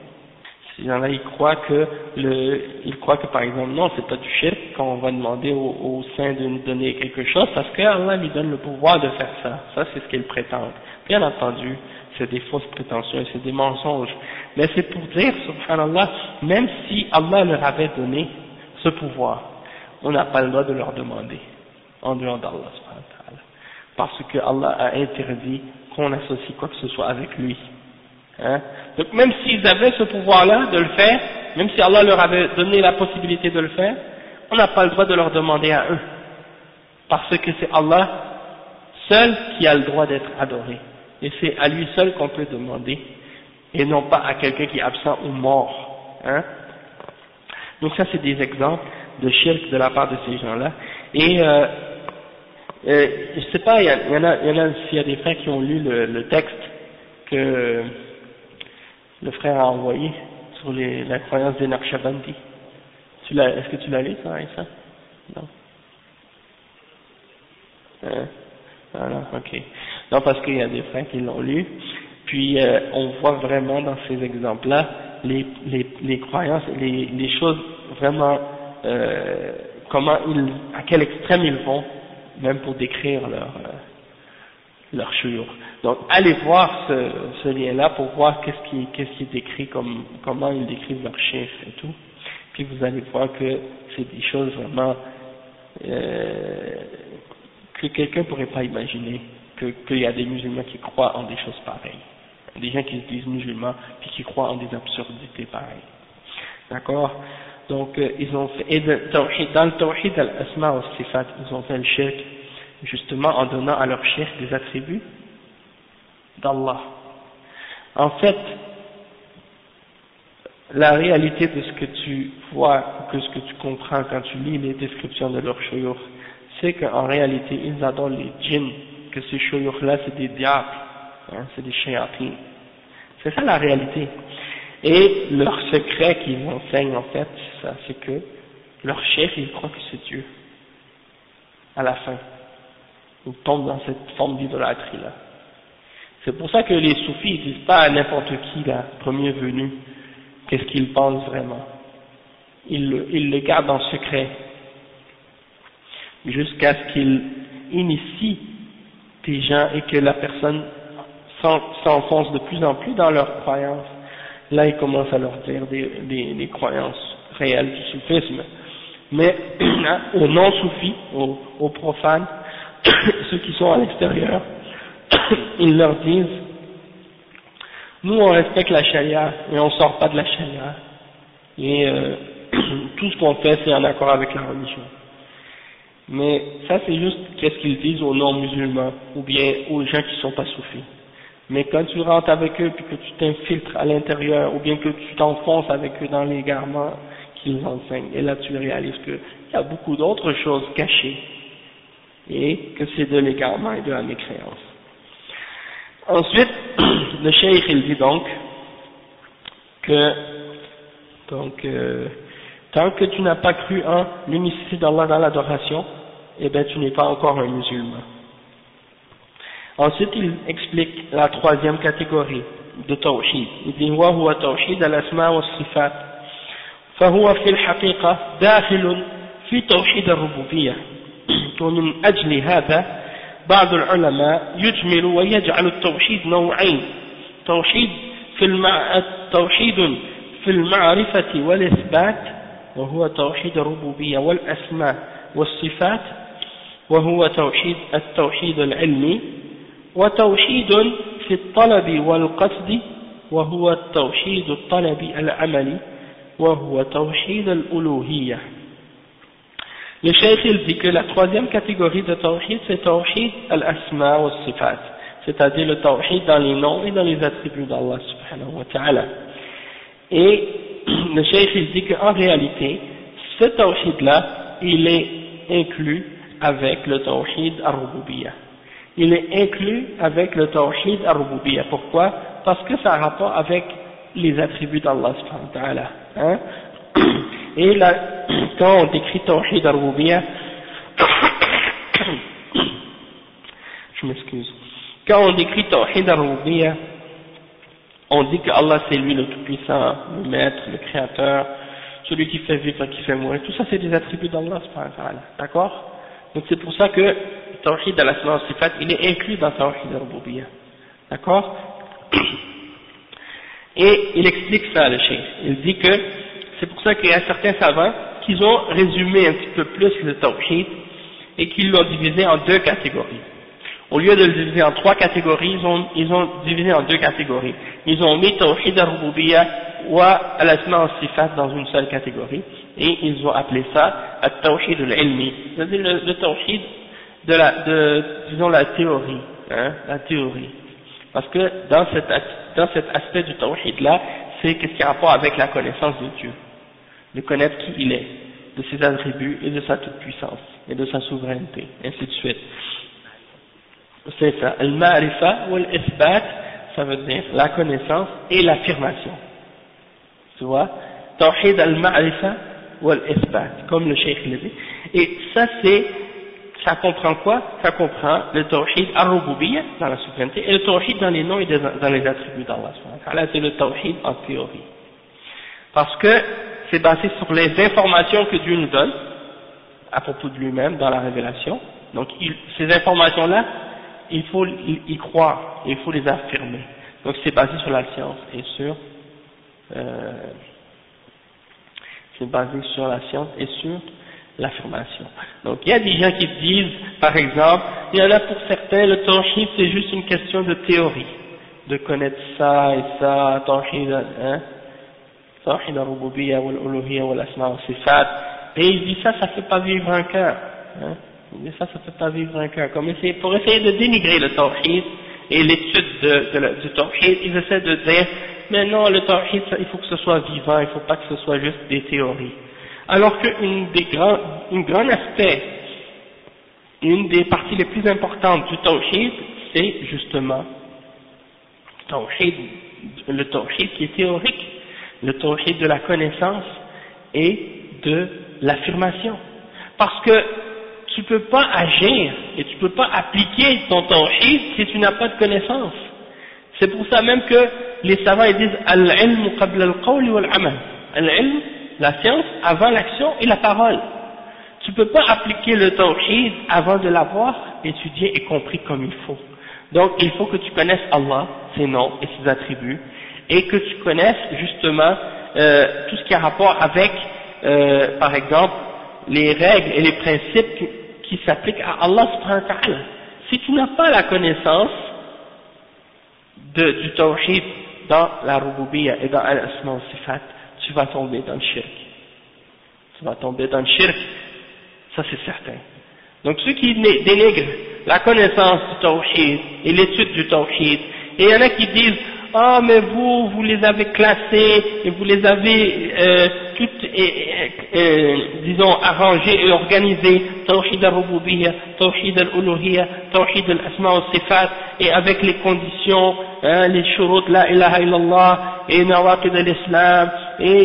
Ces gens-là ils croient que par exemple non, c'est pas du shirk quand on va demander au saint de nous donner quelque chose parce qu'Allah lui donne le pouvoir de faire ça. Ça c'est ce qu'ils prétendent. Bien entendu, c'est des fausses prétentions et c'est des mensonges. Mais c'est pour dire, subhanallah, même si Allah leur avait donné ce pouvoir, on n'a pas le droit de leur demander en dehors d'Allah subhanahu wa ta'ala. Parce que Allah a interdit qu'on associe quoi que ce soit avec lui. Donc même s'ils avaient ce pouvoir-là de le faire, même si Allah leur avait donné la possibilité de le faire, on n'a pas le droit de leur demander à eux. Parce que c'est Allah seul qui a le droit d'être adoré. Et c'est à lui seul qu'on peut demander, et non pas à quelqu'un qui est absent ou mort. Donc ça c'est des exemples de shirk de la part de ces gens-là. Et je sais pas, il y en a s'il y a des frères qui ont lu le texte que le frère a envoyé sur la croyance des Naqshbandis. Est-ce que tu l'as lu ça, Aïssa? Non. Voilà, ok. Non, parce qu'il y a des frères qui l'ont lu, puis on voit vraiment dans ces exemples-là les croyances, les choses vraiment, à quel extrême ils vont, même pour décrire leur shuyukh. Donc allez voir ce lien-là pour voir qu'est-ce qui est écrit, comment ils décrivent leur chef et tout. Puis vous allez voir que c'est des choses vraiment que quelqu'un ne pourrait pas imaginer, qu'il y a des musulmans qui croient en des choses pareilles. Des gens qui se disent musulmans puis qui croient en des absurdités pareilles. D'accord? Donc ils ont fait, et dans le tawhid al-asma wa sifat, ils ont fait le shirk justement en donnant à leur shirk des attributs d'Allah. En fait, la réalité de ce que tu vois, que ce que tu comprends quand tu lis les descriptions de leurs shuyukh, c'est qu'en réalité ils adorent les djinns, que ces shuyukh là c'est des diables, hein, c'est des shayatin. C'est ça la réalité. Et leur secret qu'ils enseignent en fait, c'est ça, c'est que leur chef il croit que c'est Dieu. À la fin, ils tombent dans cette forme d'idolâtrie là. C'est pour ça que les soufis ils disent pas à n'importe qui là, premier venu, qu'est-ce qu'ils pensent vraiment. Ils le gardent en secret jusqu'à ce qu'ils initient des gens et que la personne s'enfonce de plus en plus dans leurs croyances. Là, ils commencent à leur dire des croyances réelles du soufisme. Mais aux non-soufis, aux profanes, ceux qui sont à l'extérieur, ils leur disent nous on respecte la charia, mais on sort pas de la charia. Et tout ce qu'on fait c'est en accord avec la religion. Mais ça c'est juste qu'est-ce qu'ils disent aux non-musulmans, ou bien aux gens qui sont pas soufis. Mais quand tu rentres avec eux, puis que tu t'infiltres à l'intérieur, ou bien que tu t'enfonces avec eux dans les l'égarement qu'ils enseignent, et là tu réalises qu'il y a beaucoup d'autres choses cachées, et que c'est de l'égarement et de la mécréance. Ensuite, le cheikh il dit donc que tant que tu n'as pas cru en l'unicité d'Allah dans l'adoration, eh bien tu n'es pas encore un musulman. Ensuite, il explique la troisième catégorie de tawhid. Il dit وهو توحيد الأسماء والصفات فهو في الحقيقة داخل في توحيد الربوبية ومن أجل هذا بعض العلماء يجمل ويجعل التوحيد نوعين توحيد توحيد في المعرفة والإثبات وهو توحيد الربوبية والأسماء والصفات وهو التوحيد العلمي وتوحيد في الطلب والقصد وهو التوحيد الطلبي العملي وهو توحيد الألوهية. Le cheikh il dit que la troisième catégorie de tawhid c'est tawhid al-asma wa sifat, c'est-à-dire le tawhid dans les noms et dans les attributs d'Allah subhanahu wa ta'ala. Et le cheikh il dit qu'en réalité ce tawhid là il est inclus avec le tawhid ar-rububiyyah. Il est inclus avec le tawhid ar-rububiyyah. Pourquoi? Parce que ça a rapport avec les attributs d'Allah subhanahu wa ta'ala. Hein? Et là, quand on décrit tawhid ar-rububiyyah, je m'excuse. Quand on décrit tawhid ar-rububiyyah, on dit que Allah c'est lui le tout-puissant, le maître, le créateur, celui qui fait vivre, qui fait mourir. Tout ça c'est des attributs d'Allah subhanahu wa ta'ala. D'accord? Donc c'est pour ça que tawhid al-asma wa sifat, il est inclus dans tawhid ar-rububiyyah. D'accord? Et il explique ça, le cheikh. Il dit que c'est pour ça qu'il y a certains savants qui ont résumé un petit peu plus le tawhid et qui l'ont divisé en deux catégories. Au lieu de le diviser en trois catégories, ils ont divisé en deux catégories. Ils ont mis tawhid al-rububiyyah wa al-asma wa sifat dans une seule catégorie et ils ont appelé ça at-tawhid al-ilmi, c'est-à-dire le tawhid disons la théorie, hein, la théorie. Parce que dans cet aspect du tawhid là, c'est qu'est-ce qui a rapport avec la connaissance de Dieu, de connaître qui il est, de ses attributs et de sa toute-puissance et de sa souveraineté, ainsi de suite. C'est ça, al-ma'rifa ou al-ithbat, ça veut dire la connaissance et l'affirmation. Tu vois, tawhid al-ma'rifa ou al-ithbat, comme le cheikh l'a dit. Et ça comprend quoi? Ça comprend le tawhid ar-rububiyyah dans la souveraineté et le tawhid dans les noms et dans les attributs d'Allah. Là, c'est le tawhid en théorie. Parce que c'est basé sur les informations que Dieu nous donne à propos de lui-même dans la révélation. Donc, ces informations-là, il faut y croire, il faut les affirmer. Donc c'est basé sur la science et sur l'affirmation. Donc il y a des gens qui disent, par exemple, il y en a pour certains, le tawhid c'est juste une question de théorie, de connaître ça et ça, tawhid, tawhid al-rububiyya wal-uluhiyya wal-asma wa-sifat, et il dit ça fait pas vivre un cœur, il dit ça fait pas vivre un cœur, comme pour essayer de dénigrer le tawhid et l'étude du tawhid, ils essaient de dire, mais non, le tawhid, il faut que ce soit vivant, il faut pas que ce soit juste des théories. Alors qu'une grand aspect, une des parties les plus importantes du tawhid, c'est justement le tawhid qui est théorique, le tawhid de la connaissance et de l'affirmation. Parce que tu peux pas agir et tu peux pas appliquer ton tawhid si tu n'as pas de connaissance. C'est pour ça même que les savants ils disent al-ilm qabla al-qawl wal-amal. Al-ilm, la science, avant l'action et la parole. Tu peux pas appliquer le tawhid avant de l'avoir étudié et compris comme il faut. Donc il faut que tu connaisses Allah, ses noms et ses attributs, et que tu connaisses justement tout ce qui a rapport avec, par exemple, les règles et les principes qui s'appliquent à Allah subhanahu wa ta'ala. Si tu n'as pas la connaissance du tawhid dans la rububiyya et dans al-asma wa sifat, tu vas tomber dans le shirk. Tu vas tomber dans le shirk, ça c'est certain. Donc ceux qui dénigrent la connaissance du tawhid et l'étude du tawhid, et il y en a qui disent ah mais vous les avez classés et vous les avez toutes disons arrangées et organisées, tawhid al-rububiyya, tawhid al-uluhiyya, tawhid al-asma wa sifat, et avec les conditions, les shurut la ilaha illallah et nawaqid al-islam et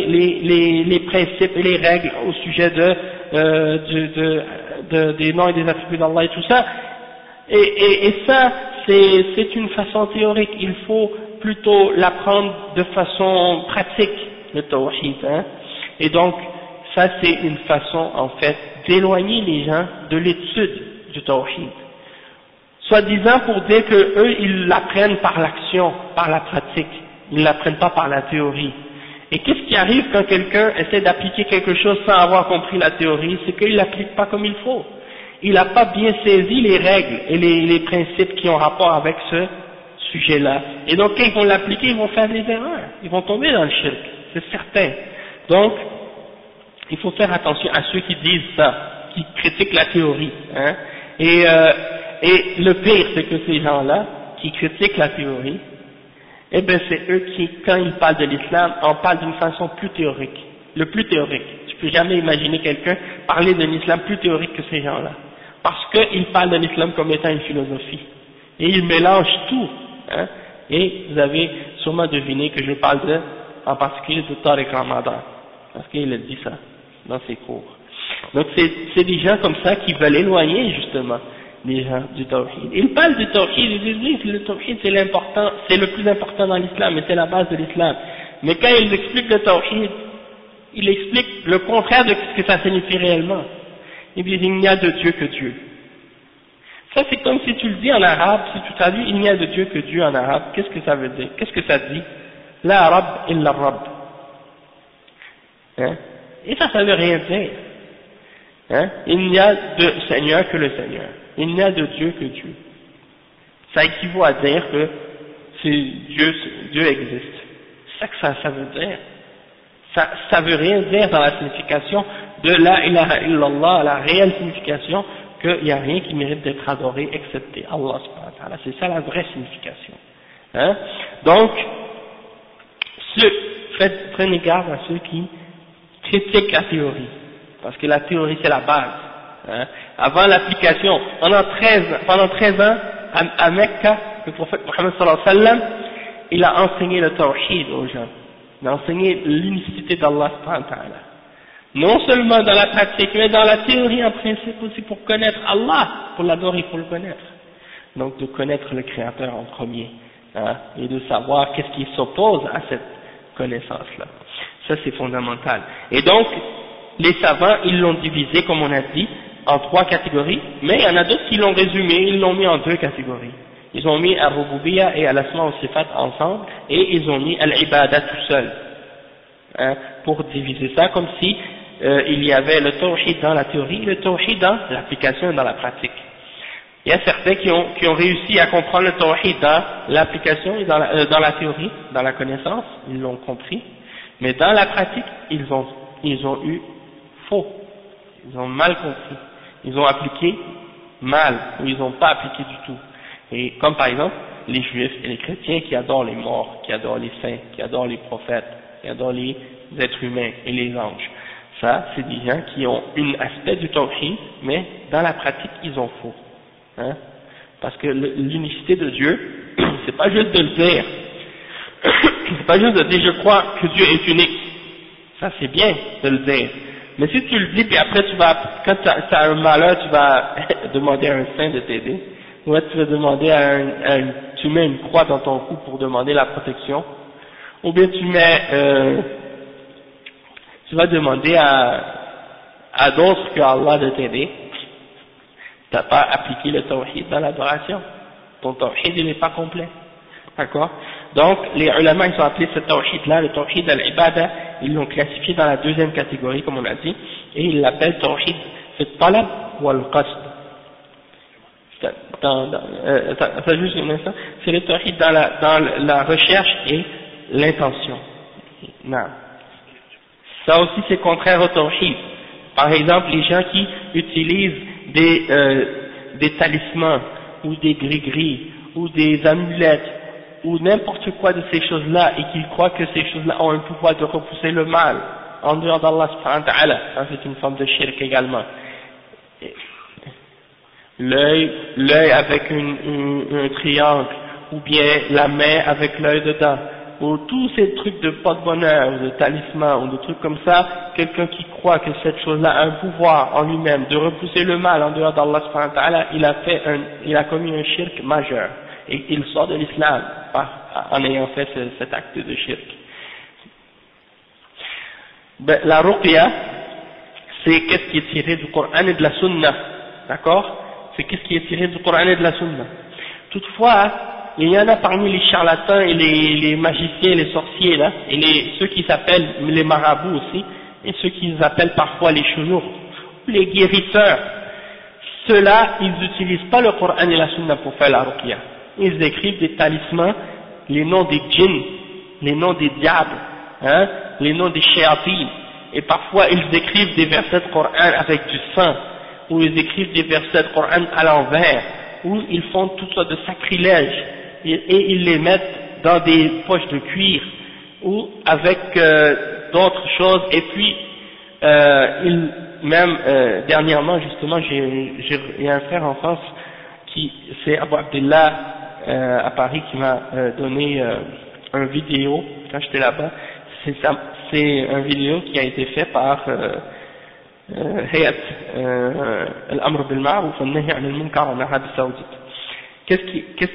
les principes et les règles au sujet des noms et des attributs d'Allah et tout ça, et ça c'est une façon théorique. Il faut plutôt l'apprendre de façon pratique, le tawhid, et donc ça c'est une façon en fait d'éloigner les gens de l'étude du tawhid, soi-disant pour dire que eux ils l'apprennent par l'action, par la pratique, ils l'apprennent pas par la théorie. Et qu'est-ce qui arrive quand quelqu'un essaie d'appliquer quelque chose sans avoir compris la théorie? C'est qu'il l'applique pas comme il faut. Il n'a pas bien saisi les règles et les principes qui ont rapport avec ce sujet-là. Et donc quand ils vont l'appliquer, ils vont faire des erreurs, ils vont tomber dans le shirk, c'est certain. Donc il faut faire attention à ceux qui disent ça, qui critiquent la théorie. Et le pire, c'est que ces gens-là, qui critiquent la théorie, eh bien c'est eux qui, quand ils parlent de l'islam, en parlent d'une façon plus théorique, le plus théorique. Tu peux jamais imaginer quelqu'un parler d'un islam plus théorique que ces gens-là, parce qu'ils parlent de l'islam comme étant une philosophie, et ils mélangent tout, et vous avez sûrement deviné que je parle en particulier de Tariq Ramadan, parce qu'il a dit ça dans ses cours. Donc c'est des gens comme ça qui veulent éloigner justement les gens du tawhid. Ils parlent du tawhid, ils disent oui, le tawhid c'est le plus important dans l'islam, et c'est la base de l'islam. Mais quand ils expliquent le tawhid, ils expliquent le contraire de ce que ça signifie réellement. Ils disent il n'y a de Dieu que Dieu. Ça c'est comme si tu le dis en arabe, si tu traduis il n'y a de Dieu que Dieu en arabe, qu'est-ce que ça veut dire? Qu'est-ce que ça dit? La Rabb illa Rabb. Et ça veut rien dire. Il n'y a de Seigneur que le Seigneur. Il n'y a de Dieu que Dieu. Ça équivaut à dire que Dieu existe. C'est ça que ça veut dire. Ça veut rien dire dans la signification de la ilaha illallah, la réelle signification qu'il n'y a rien qui mérite d'être adoré excepté Allah subhanahu wa ta'ala. C'est ça la vraie signification. Donc, prenez garde à ceux qui critiquent la théorie, parce que la théorie c'est la base. Avant l'application, pendant 13 ans, à Mecca, le prophète Mohammed sallallahu alayhi wa sallam, il a enseigné le tawhid aux gens. Il a enseigné l'unicité d'Allah subhanahu wa ta'ala. Non seulement dans la pratique, mais dans la théorie en principe aussi, pour connaître Allah, pour l'adorer, il faut le connaître. Donc de connaître le Créateur en premier, et de savoir qu'est-ce qui s'oppose à cette connaissance-là. Ça c'est fondamental. Et donc, les savants, ils l'ont divisé, comme on a dit, en 3 catégories, mais il y en a d'autres qui l'ont résumé, ils l'ont mis en 2 catégories. Ils ont mis al-Rububiyya et al-Asma wa Sifat ensemble, et ils ont mis al-Ibada tout seul, hein, pour diviser ça, comme si il y avait le Tawhid dans la théorie, le Tawhid dans l'application et dans la pratique. Il y a certains qui ont réussi à comprendre le Tawhid dans l'application et dans la théorie, dans la connaissance, ils l'ont compris, mais dans la pratique, ils ont eu faux, ils ont mal compris, ils ont appliqué mal, ou ils n'ont pas appliqué du tout. Et comme par exemple, les juifs et les chrétiens qui adorent les morts, qui adorent les saints, qui adorent les prophètes, qui adorent les êtres humains et les anges. Ça, c'est des gens qui ont un aspect du tawhid, mais dans la pratique, ils ont faux. Hein? Parce que l'unicité de Dieu, c'est pas juste de le dire, c'est pas juste de dire je crois que Dieu est unique. Ça c'est bien de le dire. Mais si tu le dis puis après quand tu as un malheur, tu vas demander à un saint de t'aider. Ouais, tu vas demander tu mets une croix dans ton cou pour demander la protection. Ou bien tu vas demander à d'autres que Allah de t'aider. Tu n'as pas appliqué le tawhid dans l'adoration. Ton tawhid, il n'est pas complet. D'accord? Donc, les ulama, ils ont appelé ce tawhid-là, le tawhid al-ibada, ils l'ont classifié dans la 2e catégorie, comme on a dit, et ils l'appellent tawhid fi talab wal qasd. Juste un instant, c'est le tawhid dans la recherche et l'intention. Non. Ça aussi, c'est contraire au tawhid. Par exemple, les gens qui utilisent des talismans, ou des gris-gris, ou des amulettes, ou n'importe quoi de ces choses-là, et qu'ils croient que ces choses-là ont un pouvoir de repousser le mal, en dehors d'Allah subhanahu wa ta'ala, ça c'est une forme de shirk également. L'œil avec un triangle, ou bien la main avec l'œil dedans, ou tous ces trucs de porte-bonheur, ou de talisman, ou de trucs comme ça, quelqu'un qui croit que cette chose-là a un pouvoir en lui-même de repousser le mal en dehors d'Allah subhanahu wa ta'ala, il a commis un shirk majeur, et il sort de l'islam en ayant fait cet acte de shirk. La ruqya, c'est qu'est-ce qui est tiré du Coran et de la Sunna, d'accord? C'est qu'est-ce qui est tiré du Coran et de la Sunna. Toutefois, il y en a parmi les charlatans et les magiciens, les sorciers là, et ceux qui s'appellent les marabouts aussi, et ceux qui appellent parfois les chounours, les guérisseurs. Ceux-là, ils n'utilisent pas le Coran et la Sunna pour faire la ruqya. Ils écrivent des talismans, les noms des djinns, les noms des diables, hein, les noms des shayatines, et parfois ils écrivent des versets de Coran avec du sang, ou ils écrivent des versets de Coran à l'envers, ou ils font toutes sortes de sacrilèges, et ils les mettent dans des poches de cuir, ou avec d'autres choses, et puis dernièrement justement, il y a un frère en France, c'est Abu Abdullah à Paris, qui m'a donné un vidéo, quand j'étais là-bas, c'est un vidéo qui a été fait par Hayat al-Amr bil Ma'ruf wa an-Nahy 'anil Munkar en Arabie Saoudite. Qu'est-ce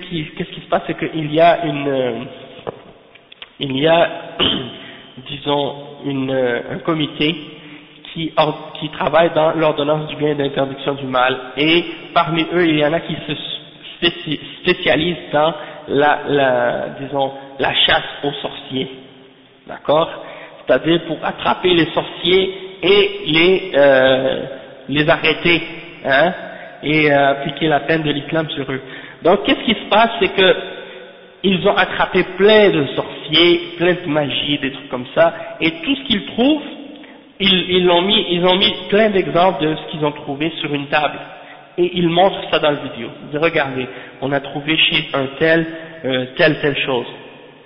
qui se passe, c'est qu'il y a disons un comité qui travaille dans l'ordonnance du bien et d'interdiction du mal, et parmi eux il y en a qui se spécialisent dans la chasse aux sorciers, d'accord, c'est-à-dire pour attraper les sorciers et les arrêter, hein, et appliquer la peine de l'islam sur eux. Donc qu'est-ce qui se passe, c'est que ils ont attrapé plein de sorciers, plein de magie, des trucs comme ça, et tout ce qu'ils trouvent, ils ont mis plein d'exemples de ce qu'ils ont trouvé sur une table, et ils montrent ça dans la vidéo. Ils disent, regardez, on a trouvé chez un telle chose,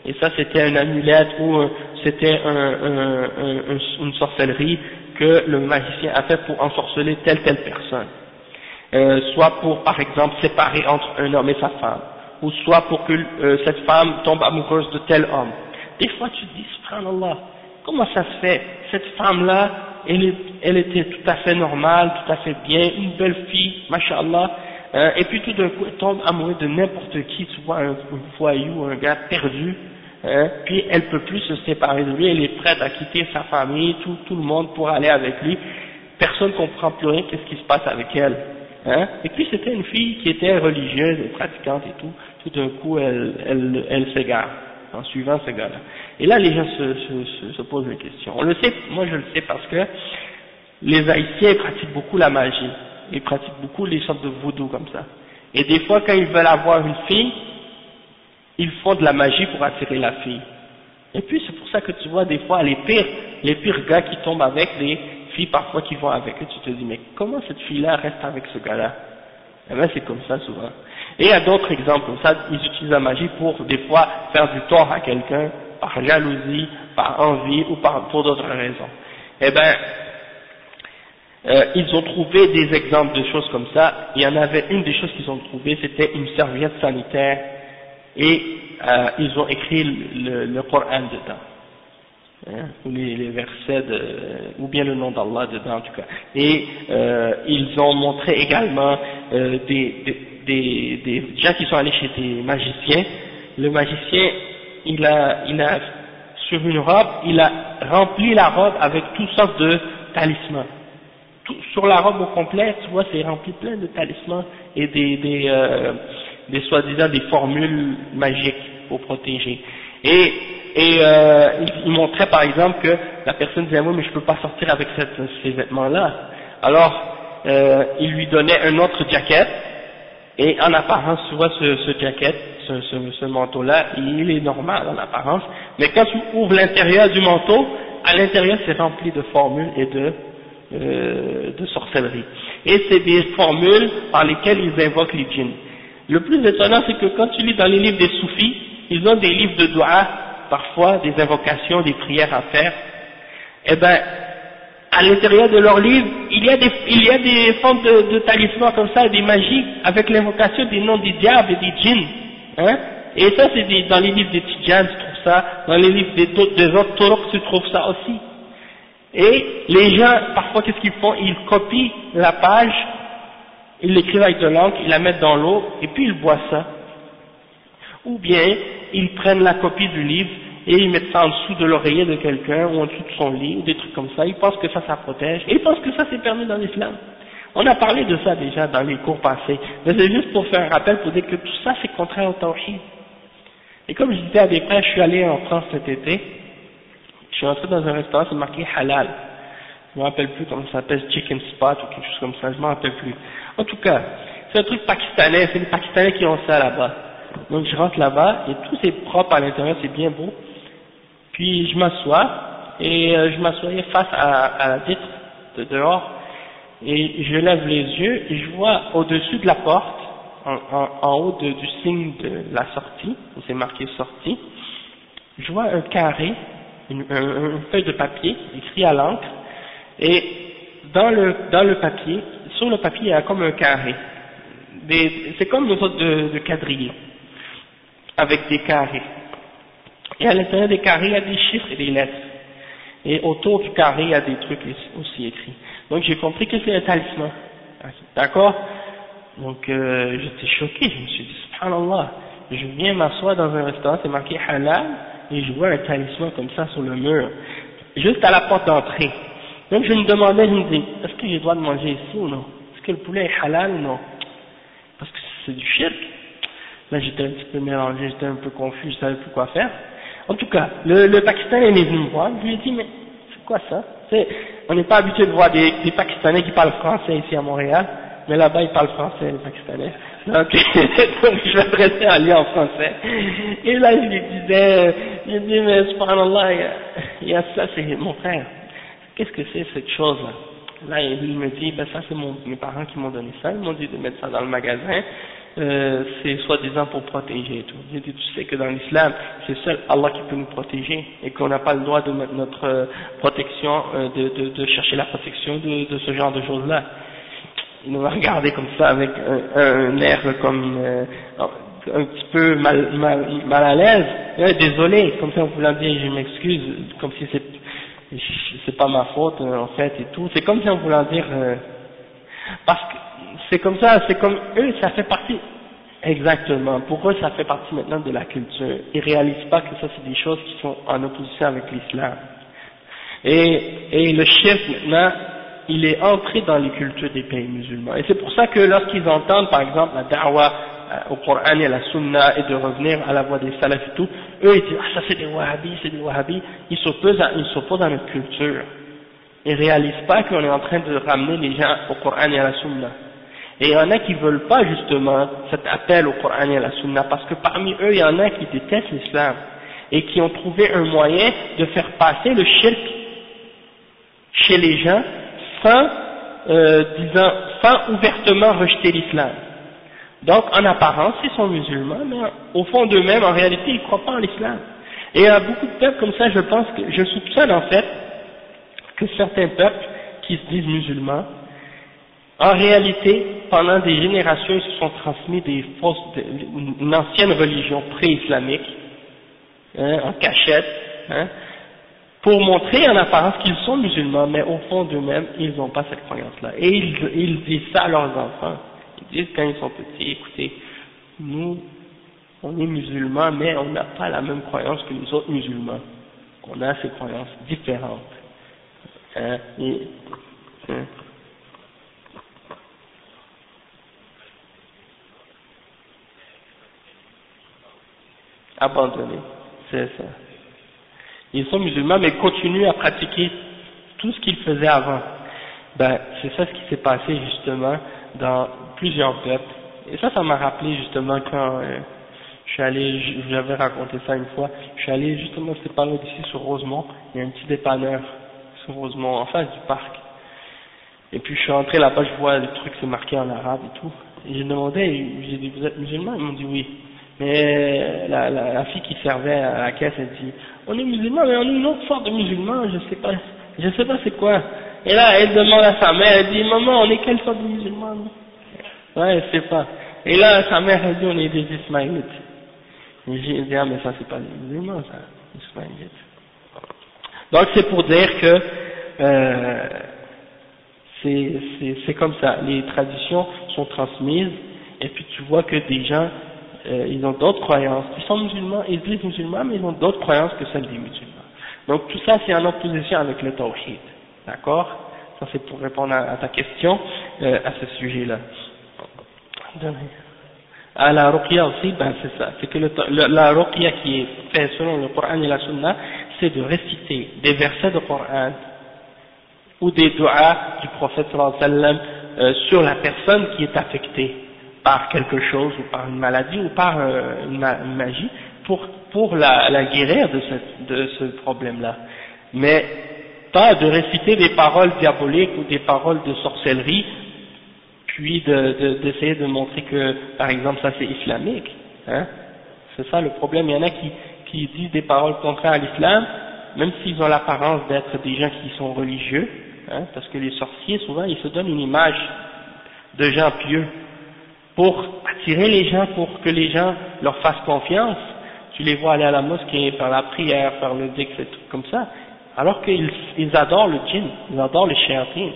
et ça c'était une amulette, ou c'était une sorcellerie que le magicien a fait pour ensorceler telle personne, soit pour par exemple séparer entre un homme et sa femme, ou soit pour que cette femme tombe amoureuse de tel homme. Des fois tu te dis, subhanallah, comment ça se fait, cette femme-là, elle était tout à fait normale, tout à fait bien, une belle fille, mashallah, et puis tout d'un coup elle tombe amoureuse de n'importe qui, tu vois, un voyou, un gars perdu, puis elle peut plus se séparer de lui, elle est prête à quitter sa famille, tout le monde pour aller avec lui, personne ne comprend plus rien, qu'est-ce qui se passe avec elle, hein. Et puis c'était une fille qui était religieuse et pratiquante et tout d'un coup elle s'égare en suivant ce gars-là. Et là les gens se posent des questions. On le sait, moi je le sais parce que les Haïtiens pratiquent beaucoup la magie, ils pratiquent beaucoup les sortes de voodoo comme ça. Et des fois quand ils veulent avoir une fille, ils font de la magie pour attirer la fille. Et puis c'est pour ça que tu vois des fois les pires gars qui tombent avec les filles parfois qui vont avec eux, tu te dis mais comment cette fille-là reste avec ce gars-là? Eh bien c'est comme ça souvent. Et il y a d'autres exemples comme ça, ils utilisent la magie pour des fois faire du tort à quelqu'un, par jalousie, par envie ou pour d'autres raisons. Eh bien, ils ont trouvé des exemples de choses comme ça. Il y en avait une des choses qu'ils ont trouvé, c'était une serviette sanitaire et ils ont écrit le Coran dedans, hein, les versets ou bien le nom d'Allah dedans en tout cas. Et ils ont montré également des gens qui sont allés chez des magiciens. Le magicien, il a sur une robe, il a rempli la robe avec toutes sortes de talismans. Sur la robe au complet, tu vois, c'est rempli plein de talismans et des soi-disant des formules magiques pour protéger. Et il montrait par exemple que la personne disait oui mais je peux pas sortir avec ces vêtements-là. Alors il lui donnait un autre jacket et en apparence tu vois ce jacket, ce manteau-là, il est normal en apparence, mais quand tu ouvres l'intérieur du manteau, à l'intérieur c'est rempli de formules et de sorcellerie. Et c'est des formules par lesquelles ils invoquent les djinns. Le plus étonnant c'est que quand tu lis dans les livres des soufis, ils ont des livres de dua, parfois des invocations, des prières à faire. Eh ben, à l'intérieur de leurs livres, il y a des formes de talismans comme ça, des magies, avec l'invocation des noms des diables et des djinns. Hein? Et ça, c'est dans les livres des Tidjans, tu trouves ça, dans les livres des autres Turuq, tu trouves ça aussi. Et les gens, parfois, qu'est-ce qu'ils font? Ils copient la page, ils l'écrivent avec de l'encre, ils la mettent dans l'eau, et puis ils boivent ça. Ou bien, ils prennent la copie du livre, et ils mettent ça en dessous de l'oreiller de quelqu'un, ou en dessous de son lit, ou des trucs comme ça. Ils pensent que ça protège, et ils pensent que ça c'est permis dans l'islam. On a parlé de ça déjà dans les cours passés, mais c'est juste pour faire un rappel, pour dire que tout ça c'est contraire au tawhid. Et comme je disais à des frères, je suis allé en France cet été, je suis entré dans un restaurant, c'est marqué halal. Je me rappelle plus comment ça s'appelle, chicken spot ou quelque chose comme ça, je me rappelle plus. En tout cas, c'est un truc pakistanais, c'est les Pakistanais qui ont ça là-bas. Donc je rentre là-bas et tout c'est propre à l'intérieur, c'est bien beau. Puis je m'assois et je m'assoyais face à la vitre de dehors et je lève les yeux et je vois au-dessus de la porte, en haut du signe de la sortie, où c'est marqué sortie, je vois un carré, une feuille de papier écrit à l'encre et dans le papier, sur le papier il y a comme un carré, c'est comme une sorte de quadrille avec des carrés. Et à l'intérieur des carrés, il y a des chiffres et des lettres. Et autour du carré, il y a des trucs aussi écrits. Donc j'ai compris que c'est un talisman. D'accord? Donc j'étais choqué, je me suis dit, subhanallah, je viens m'asseoir dans un restaurant, c'est marqué halal, et je vois un talisman comme ça sur le mur, juste à la porte d'entrée. Donc je me demandais, je me dis, est-ce que j'ai le droit de manger ici ou non? Est-ce que le poulet est halal ou non? Parce que c'est du shirk. Là j'étais un petit peu mélangé, j'étais un peu confus, je savais plus quoi faire. En tout cas, le Pakistanais est venu me voir, je lui ai dit mais c'est quoi ça? On n'est pas habitué de voir des Pakistanais qui parlent français ici à Montréal, mais là-bas ils parlent français les Pakistanais. Donc je m'adressais à lui en français. Et là je lui disais, mais subhanallah, il y a ça, c'est mon frère. Qu'est-ce que c'est cette chose-là? Là il me dit, ben ça c'est mes parents qui m'ont donné ça, ils m'ont dit de mettre ça dans le magasin. C'est soi-disant pour protéger et tout. J'ai dit, tu sais que dans l'islam, c'est seul Allah qui peut nous protéger et qu'on n'a pas le droit de mettre notre protection, de chercher la protection de ce genre de choses-là. Il nous a regardé comme ça avec un air comme un petit peu mal à l'aise. Désolé, comme ça on voulant dire je m'excuse, comme si c'est pas ma faute en fait et tout. C'est comme si on voulant dire parce que c'est comme ça, c'est comme eux, ça fait partie, exactement, pour eux ça fait partie maintenant de la culture, ils réalisent pas que ça c'est des choses qui sont en opposition avec l'islam. Et le shirk maintenant, il est entré dans les cultures des pays musulmans. Et c'est pour ça que lorsqu'ils entendent, par exemple, la da'wa au Coran et à la Sunna et de revenir à la voie des salafs et tout, eux ils disent ah ça c'est des wahhabis, ils s'opposent à notre culture. Ils réalisent pas qu'on est en train de ramener les gens au Coran et à la Sunna. Et il y en a qui veulent pas justement cet appel au Coran et à la Sunna, parce que parmi eux il y en a qui détestent l'islam et qui ont trouvé un moyen de faire passer le shirk chez les gens sans ouvertement rejeter l'islam. Donc, en apparence, ils sont musulmans, mais au fond d'eux-mêmes, en réalité, ils ne croient pas en l'islam. Et il y a beaucoup de peuples comme ça, je soupçonne en fait, que certains peuples qui se disent musulmans, en réalité, pendant des générations, ils se sont transmis une ancienne religion pré-islamique, en cachette, pour montrer en apparence qu'ils sont musulmans, mais au fond d'eux-mêmes, ils n'ont pas cette croyance-là. Et ils disent ça à leurs enfants. Ils disent quand ils sont petits, écoutez, nous, on est musulmans, mais on n'a pas la même croyance que les autres musulmans. On a ces croyances différentes. Abandonner, c'est ça. Ils sont musulmans, mais continuent à pratiquer tout ce qu'ils faisaient avant. Ben, c'est ça ce qui s'est passé justement dans plusieurs peuples. Et ça m'a rappelé justement quand je suis allé, je vous avais raconté ça une fois, je suis allé justement, c'était pas loin d'ici sur Rosemont, il y a un petit dépanneur sur Rosemont, en face du parc. Et puis je suis rentré là-bas, je vois le truc, c'est marqué en arabe et tout. Et j'ai demandé, j'ai dit, vous êtes musulman? Ils m'ont dit oui. Mais la fille qui servait à la caisse, elle dit, on est musulmans, mais on est une autre sorte de musulmans, je sais pas c'est quoi. Et là, elle demande à sa mère, elle dit, maman, on est quelle sorte de musulmans? Ouais, elle sait pas. Et là, sa mère, elle dit, on est des Ismaélites. Et j'ai dit, ah, mais ça, c'est pas des musulmans, ça, Ismaélites. Donc, c'est pour dire que, c'est comme ça. Les traditions sont transmises, et puis tu vois que des gens, ils ont d'autres croyances. Ils sont musulmans, ils disent musulmans, mais ils ont d'autres croyances que celles des musulmans. Donc tout ça, c'est en opposition avec le tawhid. D'accord? Ça, c'est pour répondre à ta question, à ce sujet-là. À la ruqya aussi, ben c'est ça. C'est que la ruqya qui est faite selon le Coran et la Sunna, c'est de réciter des versets du Coran ou des du'as du prophète sallallahu alayhi wa sallam sur la personne qui est affectée par quelque chose ou par une maladie ou par une magie pour la guérir de ce problème-là. Mais pas de réciter des paroles diaboliques ou des paroles de sorcellerie puis d'essayer de montrer que, par exemple, ça c'est islamique. Hein? C'est ça le problème. Il y en a qui disent des paroles contraires à l'islam, même s'ils ont l'apparence d'être des gens qui sont religieux, hein? Parce que les sorciers, souvent, ils se donnent une image de gens pieux pour attirer les gens, pour que les gens leur fassent confiance. Tu les vois aller à la mosquée, faire la prière, faire le dhikr, des trucs comme ça, alors qu'ils adorent le djinn, ils adorent les shayatin,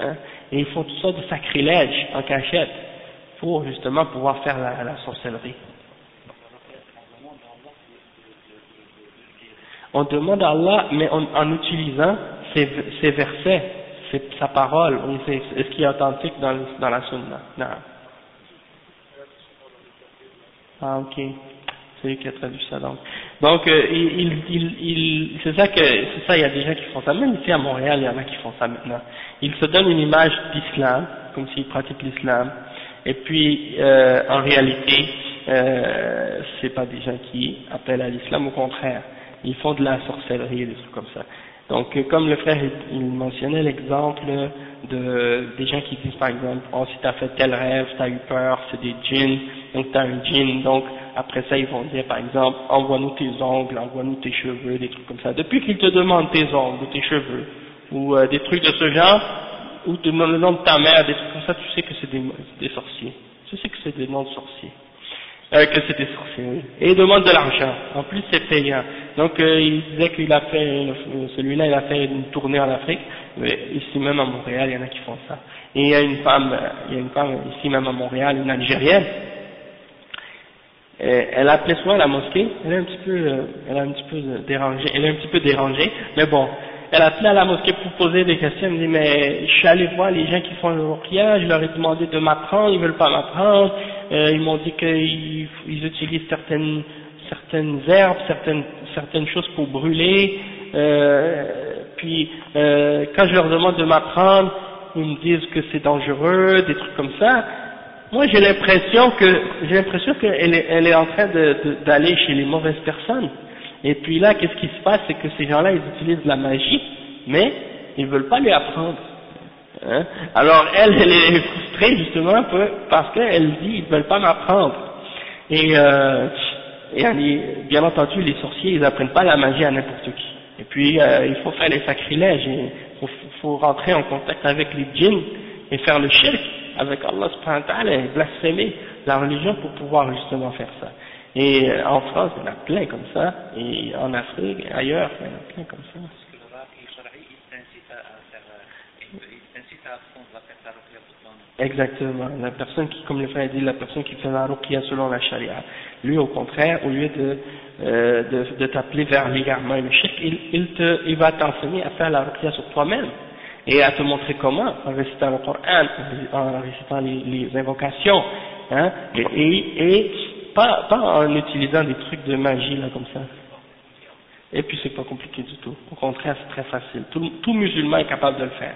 hein? Et ils font tout ça de sacrilège en cachette pour justement pouvoir faire la sorcellerie. On demande à Allah, mais en utilisant ses versets, sa parole, ce qui est authentique dans la sunna. Non. Ah, ok. C'est lui qui a traduit ça donc. Donc c'est ça, il y a des gens qui font ça. Même ici à Montréal, il y en a qui font ça maintenant. Ils se donnent une image d'islam, comme s'ils pratiquent l'islam. Et puis, en réalité, c'est pas des gens qui appellent à l'islam, au contraire. Ils font de la sorcellerie et des trucs comme ça. Donc, comme le frère, il mentionnait l'exemple des gens qui disent par exemple, oh, si t'as fait tel rêve, t'as eu peur, c'est des djinns, donc t'as un djinn, donc après ça ils vont dire par exemple, envoie-nous tes ongles, envoie-nous tes cheveux, des trucs comme ça. Depuis qu'ils te demandent tes ongles ou tes cheveux, ou des trucs de ce genre, ou le nom de ta mère, des trucs comme ça, tu sais que c'est des sorciers. Tu sais que c'est des noms de sorciers. Que c'est des sorciers, oui. Et il demande de l'argent. En plus, c'est payant. Donc, il disait qu'il a fait, celui-là, il a fait une tournée en Afrique. Mais ici même à Montréal, il y en a qui font ça. Et il y a une femme ici même à Montréal, une Algérienne. Elle appelait souvent la mosquée. Elle est un petit peu dérangée. Mais bon, elle a appelé à la mosquée pour poser des questions, elle me dit mais je suis allé voir les gens qui font le ruqya, je leur ai demandé de m'apprendre, ils veulent pas m'apprendre, ils m'ont dit qu'ils utilisent certaines herbes, certaines choses pour brûler, puis quand je leur demande de m'apprendre, ils me disent que c'est dangereux, des trucs comme ça. Moi j'ai l'impression qu'elle est en train d'aller chez les mauvaises personnes. Et puis là, qu'est-ce qui se passe, c'est que ces gens-là, ils utilisent la magie, mais ils veulent pas lui apprendre. Hein? Alors elle est frustrée justement parce qu'elle dit, ils veulent pas m'apprendre. Et bien entendu, les sorciers, ils apprennent pas la magie à n'importe qui. Et puis il faut faire les sacrilèges, il faut rentrer en contact avec les djinns et faire le shirk avec Allah subhanahu wa ta'ala et blasphémer la religion pour pouvoir justement faire ça. Et en France, il y en a plein comme ça, et en Afrique, et ailleurs, il y en a plein comme ça. Parce que le rabbin shara'i, il t'incite à apprendre à faire la ruqya pour toi-même. Exactement. La personne qui, comme le frère dit, la personne qui fait la ruqya selon la charia. Lui, au contraire, au lieu de t'appeler vers l'égarement et le shirk, il va t'enseigner à faire la ruqya sur toi-même. Et à te montrer comment, en récitant le Coran, en récitant les invocations, hein, et pas en utilisant des trucs de magie là comme ça. Et puis c'est pas compliqué du tout. Au contraire, c'est très facile. Tout musulman est capable de le faire.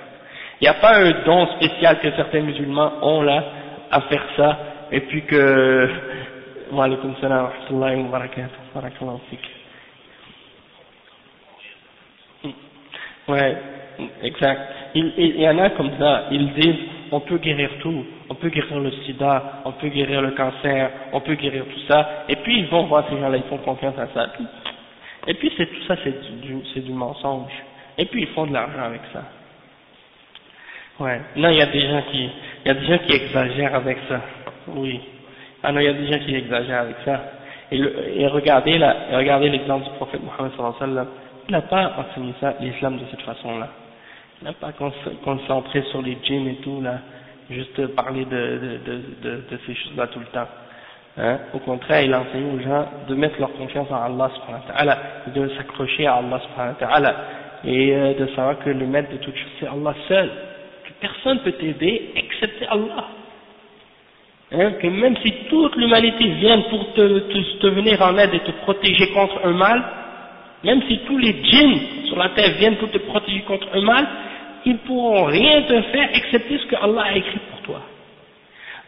Il n'y a pas un don spécial que certains musulmans ont là à faire ça. Et puis que wa alaykoum salam wa rahmatullahi wa barakatuh. Barakallahu fik. Ouais, exact. Il y en a comme ça, ils disent on peut guérir tout, on peut guérir le sida, on peut guérir le cancer, on peut guérir tout ça, et puis ils vont voir ces gens-là, ils font confiance à ça, et puis c'est tout ça, c'est du mensonge, et puis ils font de l'argent avec ça. Ouais, non, il y a des gens qui exagèrent avec ça, oui. Ah non, il y a des gens qui exagèrent avec ça, et regardez l'exemple du prophète Mohammed sallallahu alayhi wa sallam, il n'a pas enseigné ça, l'islam de cette façon-là. Il n'a pas concentré sur les djinns et tout, là, juste parler de ces choses-là tout le temps. Hein? Au contraire, il a enseigné aux gens de mettre leur confiance en Allah subhanahu wa ta'ala, de s'accrocher à Allah subhanahu wa ta'ala, et de savoir que le maître de toutes choses, c'est Allah seul. Que personne ne peut t'aider excepté Allah. Hein? Que même si toute l'humanité vient pour te venir en aide et te protéger contre un mal, même si tous les djinns sur la terre viennent pour te protéger contre un mal, ils ne pourront rien te faire excepté ce que Allah a écrit pour toi.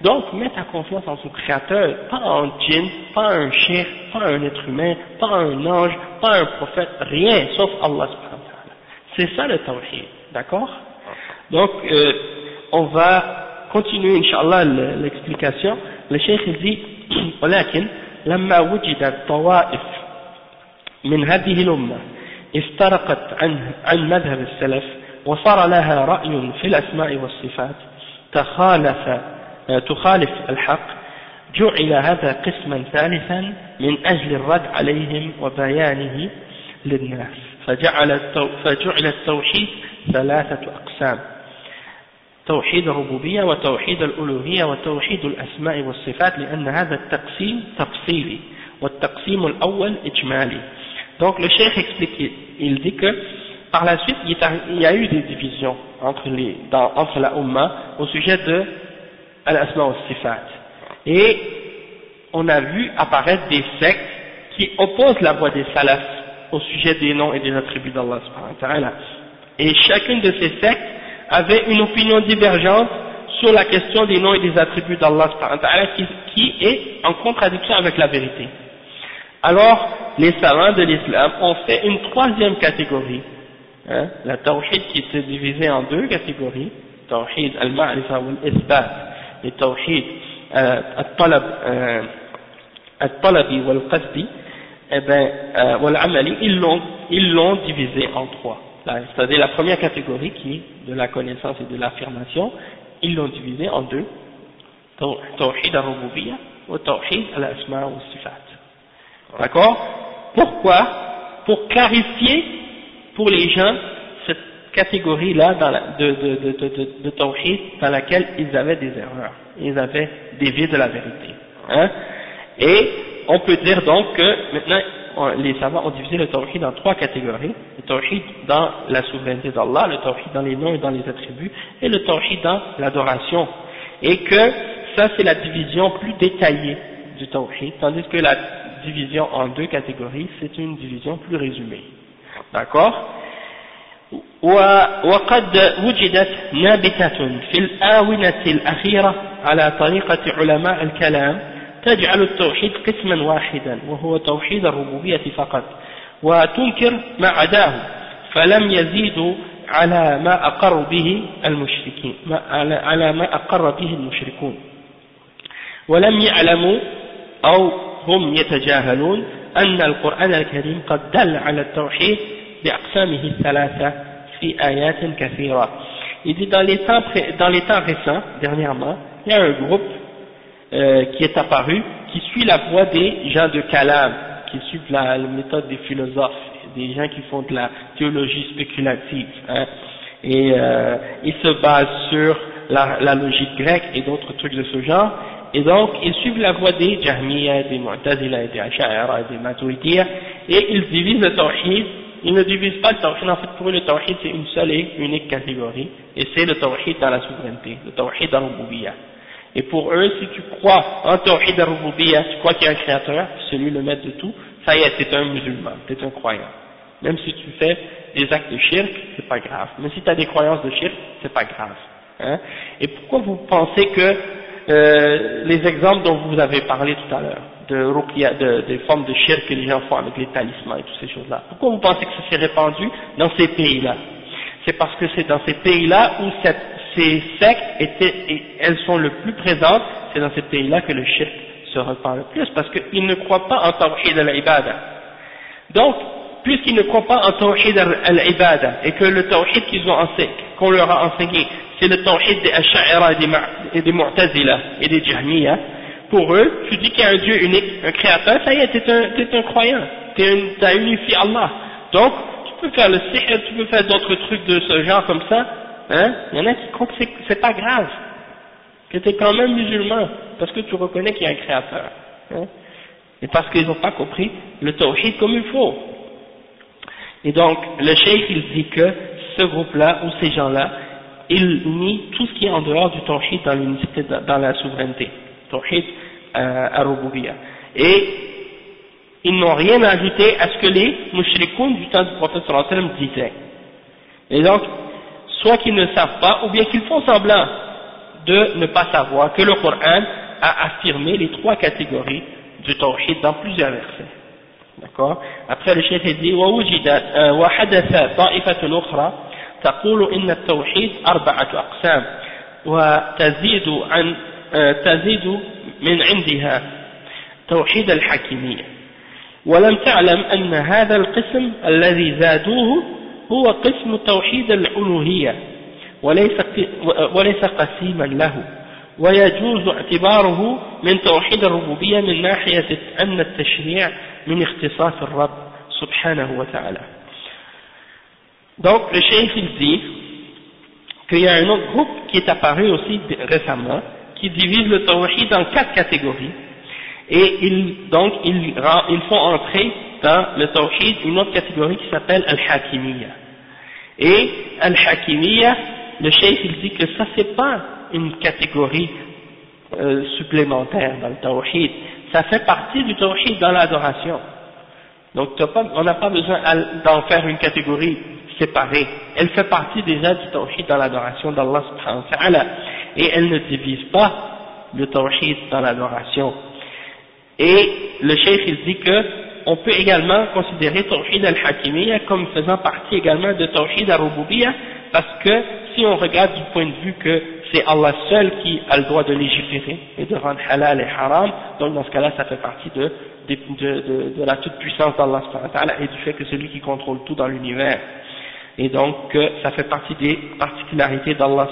Donc, mets ta confiance en son créateur, pas en djinn, pas un cheikh, pas un être humain, pas un ange, pas un prophète, rien, sauf Allah subhanahu wa ta'ala. C'est ça le tawhid, d'accord? Donc, on va continuer, Inch'Allah, l'explication. Le cheikh il dit, ولكن لما وجدت طوائف من هذه الأمة افترقت عن مذهب السلف وصار لها رأي في الأسماء والصفات تخالف الحق جعل هذا قسما ثالثا من أجل الرد عليهم وبيانه للناس فجعل التوحيد ثلاثة أقسام توحيد الربوبية وتوحيد الألوهية وتوحيد الأسماء والصفات لأن هذا التقسيم تفصيلي والتقسيم الأول إجمالي. Donc le cheikh explique, il dit que par la suite il y a eu des divisions entre la Ummah au sujet de Al-Asma wa Sifat. Et on a vu apparaître des sectes qui opposent la voie des salafs au sujet des noms et des attributs d'Allah subhanahu wa ta'ala. Et chacune de ces sectes avait une opinion divergente sur la question des noms et des attributs d'Allah subhanahu wa ta'ala qui est en contradiction avec la vérité. Alors, les savants de l'islam ont fait une troisième catégorie, hein, la tawhid qui s'est divisée en deux catégories, tawhid al-ma'rifa wal-ithbat et tawhid al-talabi wal-qasdi, wal-amali, ils l'ont divisé en trois. C'est-à-dire la première catégorie qui est de la connaissance et de l'affirmation, ils l'ont divisé en deux, tawhid al-rububiyya ou tawhid al-asma wa sifat. D'accord? Pourquoi? Pour clarifier pour les gens cette catégorie-là de tawhid dans laquelle ils avaient des erreurs, ils avaient dévié de la vérité. Hein? Et on peut dire donc que maintenant les savants ont divisé le tawhid en 3 catégories. Le tawhid dans la souveraineté d'Allah, le tawhid dans les noms et dans les attributs, et le tawhid dans l'adoration. Et que ça c'est la division plus détaillée du tawhid, tandis que la division en 2 catégories, c'est une division plus résumée. D'accord? وقد وجدت نابتة في الآونة الأخيرة على طريقة علماء الكلام تجعل التوحيد قسما واحدا وهو توحيد الربوبية فقط وتنكر ما عداه فلم يزيدوا على ما أقر به المشركين على ما أقر به المشركون ولم يعلموا أو هم يتجاهلون أن القرآن الكريم قد دل على التوحيد بأقسامه الثلاثة في آيات كثيرة. Il dit dans les temps récents, dernièrement, il y a un groupe qui est apparu, qui suit la voie des gens de Kalam, qui suivent la méthode des philosophes, des gens qui font de la théologie spéculative, hein, et ils se basent sur la logique grecque et d'autres trucs de ce genre, et donc ils suivent la voie des Jahmiya, des Mu'tazila, des Ash'ara, des Maturidiyya, et ils divisent le tawhid. Ils ne divisent pas le tawhid, en fait pour eux le tawhid c'est une seule et unique catégorie, et c'est le tawhid dans la souveraineté, le tawhid al-rububiyya. Et pour eux, si tu crois en tawhid al-rububiyya, tu crois qu'il y a un créateur, celui le maître de tout, ça y est, t'es un musulman, t'es un croyant. Même si tu fais des actes de shirk, c'est pas grave. Mais si tu as des croyances de shirk, c'est pas grave. Hein? Et pourquoi vous pensez que les exemples dont vous avez parlé tout à l'heure, de ruqya, des formes de shirk que les gens font avec les talismans et toutes ces choses-là, pourquoi vous pensez que ça s'est répandu dans ces pays-là? C'est parce que c'est dans ces pays-là où ces sectes elles sont le plus présentes, c'est dans ces pays-là que le shirk se répand le plus, parce qu'ils ne croient pas en tawhid al-ibada. Donc, puisqu'ils ne croient pas en tawhid al-ibada, et que le tawhid qu'on leur a enseigné, c'est le tawhid des Ash'ara et des Mu'tazila et des Jahmiya, pour eux, tu dis qu'il y a un Dieu unique, un créateur, ça y est, t'es un croyant, t'as unifié Allah. Donc, tu peux faire le sihr, tu peux faire d'autres trucs de ce genre comme ça, hein. Il y en a qui croient que c'est pas grave, que t'es quand même musulman, parce que tu reconnais qu'il y a un créateur, hein. Et parce qu'ils n'ont pas compris le tawhid comme il faut. Et donc, le cheikh, il dit que ce groupe-là, ou ces gens-là, ils nient tout ce qui est en dehors du tawhid dans l'unicité, dans la souveraineté. Tawhid al-rububiyya. Et ils n'ont rien ajouté à ce que les mushrikoun du temps du prophète sallallahu alayhi wa sallam disaient. Et donc, soit qu'ils ne savent pas, ou bien qu'ils font semblant de ne pas savoir que le Coran a affirmé les 3 catégories du tawhid dans plusieurs versets. D'accord? Après le cheikh dit وحدث طائفة أخرى تقول إن التوحيد 4 أقسام تزيد من عندها توحيد الحاكمية ولم تعلم أن هذا القسم الذي زادوه هو قسم توحيد الألوهية وليس قسيما له ويجوز اعتباره من توحيد الربوبية من ناحية أن التشريع من اختصاص الرب سبحانه وتعالى. Donc le cheikh il dit qu'il y a un autre groupe qui est apparu aussi récemment qui divise le tawhid en 4 catégories et ils font entrer dans le tawhid une autre catégorie qui s'appelle al-hakimiyya. Et al-hakimiyya, le cheikh il dit que ça c'est pas une catégorie supplémentaire dans le tawhid, ça fait partie du tawhid dans l'adoration. Donc on n'a pas besoin d'en faire une catégorie séparée, elle fait partie déjà du tawhid dans l'adoration d'Allah subhanahu wa ta'ala, et elle ne divise pas le tawhid dans l'adoration. Et le cheikh il dit que on peut également considérer tawhid al-hakimiyya comme faisant partie également de tawhid al-rububiyya, parce que si on regarde du point de vue que c'est Allah seul qui a le droit de légiférer et de rendre halal et haram, donc dans ce cas-là ça fait partie de la toute-puissance d'Allah et du fait que c'est lui qui contrôle tout dans l'univers. Et donc ça fait partie des particularités d'Allah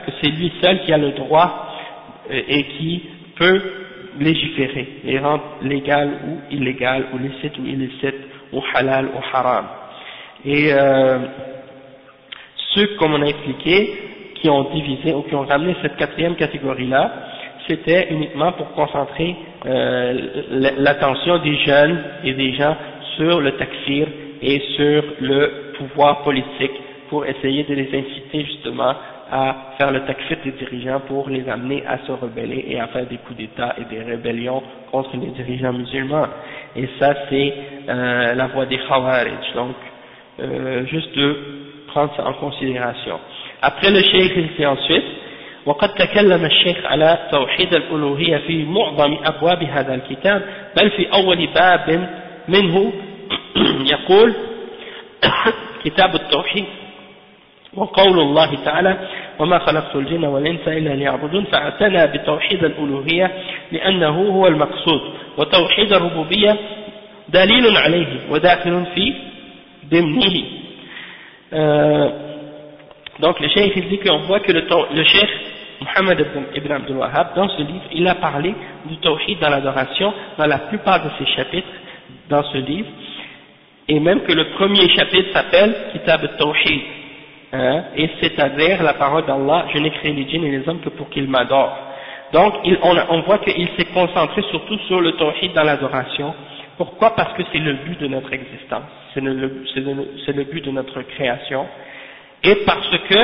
que c'est lui seul qui a le droit et qui peut légiférer et rendre légal ou illégal, ou licite ou illicite, ou halal ou haram. Et ceux, comme on a expliqué, qui ont divisé ou qui ont ramené cette 4e catégorie-là, c'était uniquement pour concentrer l'attention des jeunes et des gens sur le takfir et sur le pouvoir politique, pour essayer de les inciter justement à faire le takfir des dirigeants, pour les amener à se rebeller et à faire des coups d'État et des rébellions contre les dirigeants musulmans. Et ça, c'est la voie des Khawarij. Donc, juste de prendre ça en considération. Après le cheikh, il dit ensuite: وقد تكلم الشيخ على توحيد الألوهية في معظم أبواب هذا الكتاب، بل في أول باب منه يقول كتاب التوحيد وقول الله تعالى: وما خلقت الجن والإنس إلا ليعبدون، فاعتنى بتوحيد الألوهية لأنه هو المقصود، وتوحيد الربوبية دليل عليه وداخل في ضمنه. Donc le cheikh il dit qu'on voit que le cheikh Mohammed ibn Abdul Wahhab, dans ce livre, il a parlé du tawhid dans l'adoration dans la plupart de ses chapitres dans ce livre, et même que le premier chapitre s'appelle Kitab al-Tawhid, et c'est-à-dire la parole d'Allah: je n'ai créé les djinns et les hommes que pour qu'ils m'adorent. Donc on voit qu'il s'est concentré surtout sur le tawhid dans l'adoration. Pourquoi? Parce que c'est le but de notre existence, c'est le but de notre création, et parce que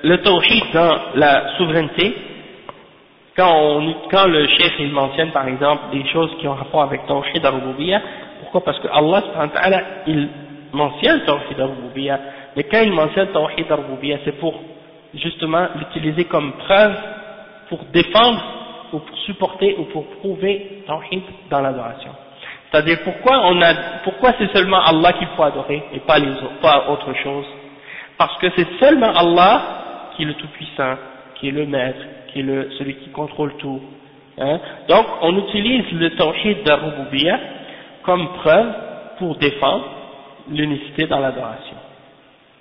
le tawhid dans la souveraineté, quand le cheikh il mentionne par exemple des choses qui ont rapport avec tawhid al-rububiyyah, pourquoi? Parce que Allah subhanahu wa ta'ala il mentionne tawhid al-rububiyyah, mais quand il mentionne tawhid al-rububiyyah, c'est pour justement l'utiliser comme preuve pour défendre ou pour supporter ou pour prouver tawhid dans l'adoration. C'est-à-dire pourquoi c'est seulement Allah qu'il faut adorer et pas autre chose? Parce que c'est seulement Allah qui est le Tout-Puissant, qui est le Maître, qui est celui qui contrôle tout. Donc on utilise le tawhid al-rububiyyah comme preuve pour défendre l'unicité dans l'adoration.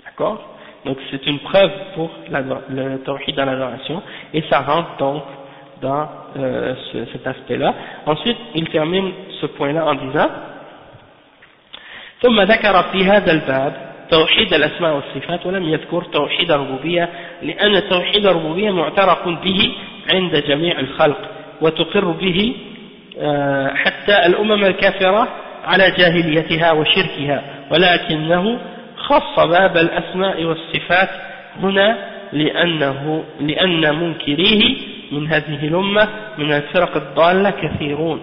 D'accord? Donc c'est une preuve pour le tawhid dans l'adoration, et ça rentre donc dans cet aspect-là. Ensuite, il termine ce point-là en disant: ثم ذكر في هذا الباب توحيد الأسماء والصفات ولم يذكر توحيد الربوبية، لأن توحيد الربوبية معترف به عند جميع الخلق وتقر به حتى الأمم الكافرة على جاهليتها وشركها، ولكنه خص باب الأسماء والصفات هنا لأن منكريه من هذه الأمة من الفرق الضالة كثيرون،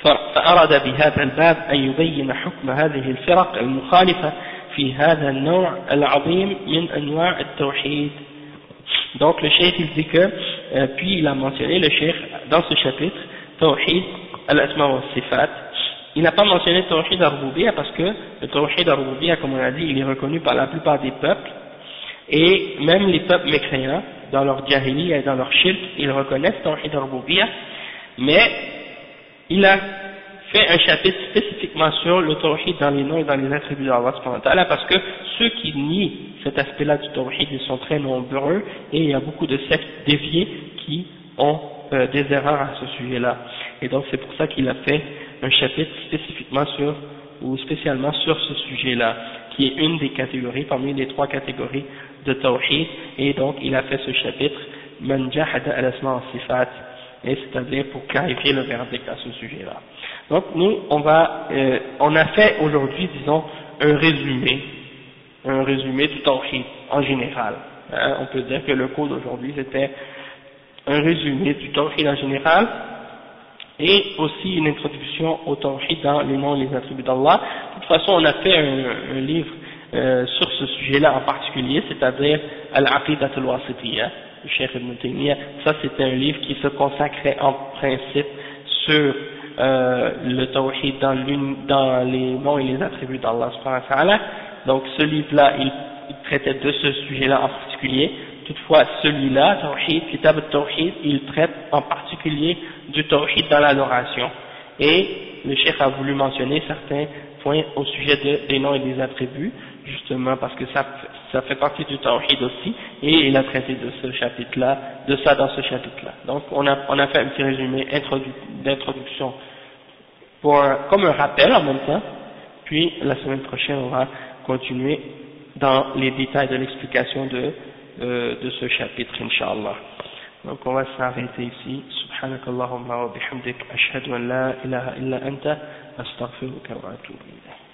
فأراد بهذا الباب أن يبين حكم هذه الفرق المخالفة في هذا النوع العظيم من أنواع التوحيد. Donc le cheikh il dit que, puis il a mentionné le cheikh dans ce chapitre, Tawhid al-Asma wa Sifat. Il n'a pas mentionné Tawhid al-Rububiyyah parce que le Tawhid al-Rububiyyah, comme on a dit, il est reconnu par la plupart des peuples, et même les peuples mécréants, dans leur jahiliya et dans leur shirk, ils reconnaissent Tawhid al-Rububiyyah, mais il a fait un chapitre spécifiquement sur le tawhid dans les noms et dans les attributs d'Allah subhanahu wa ta'ala, parce que ceux qui nient cet aspect-là du tawhid, ils sont très nombreux, et il y a beaucoup de sectes déviées qui ont des erreurs à ce sujet-là. Et donc c'est pour ça qu'il a fait un chapitre spécifiquement spécialement sur ce sujet-là, qui est une des catégories, parmi les 3 catégories de tawhid, et donc il a fait ce chapitre Man jahada al-asma wa sifat, et c'est-à-dire pour clarifier le verdict à ce sujet-là. Donc nous, on a fait aujourd'hui, disons, un résumé du tawhid en général. On peut dire que le cours d'aujourd'hui c'était un résumé du tawhid en général, et aussi une introduction au tawhid dans les noms et les attributs d'Allah. De toute façon, on a fait un livre sur ce sujet-là en particulier, c'est-à-dire Al-Aqidat al-Wasitiyya du Cheikh Ibn Taymiyyah. Ça, c'était un livre qui se consacrait en principe sur le tawhid dans les noms et les attributs d'Allah subhanahu wa ta'ala. Donc ce livre-là, il traitait de ce sujet-là en particulier. Toutefois, celui-là, Tawhid, Kitab al-Tawhid, il traite en particulier du tawhid dans l'adoration. Et le cheikh a voulu mentionner certains points au sujet des noms et des attributs, justement parce que ça fait partie du tawhid aussi, et il a traité de ce chapitre-là, de ça dans ce chapitre-là. Donc on a fait un petit résumé d'introduction comme un rappel en même temps, puis la semaine prochaine on va continuer dans les détails de l'explication de ce chapitre, Inch'Allah. Donc on va s'arrêter ici. Subhanakallahumma wa bihamdik, ashhadu an la ilaha illa anta, astaghfiruka wa atubu ilayk.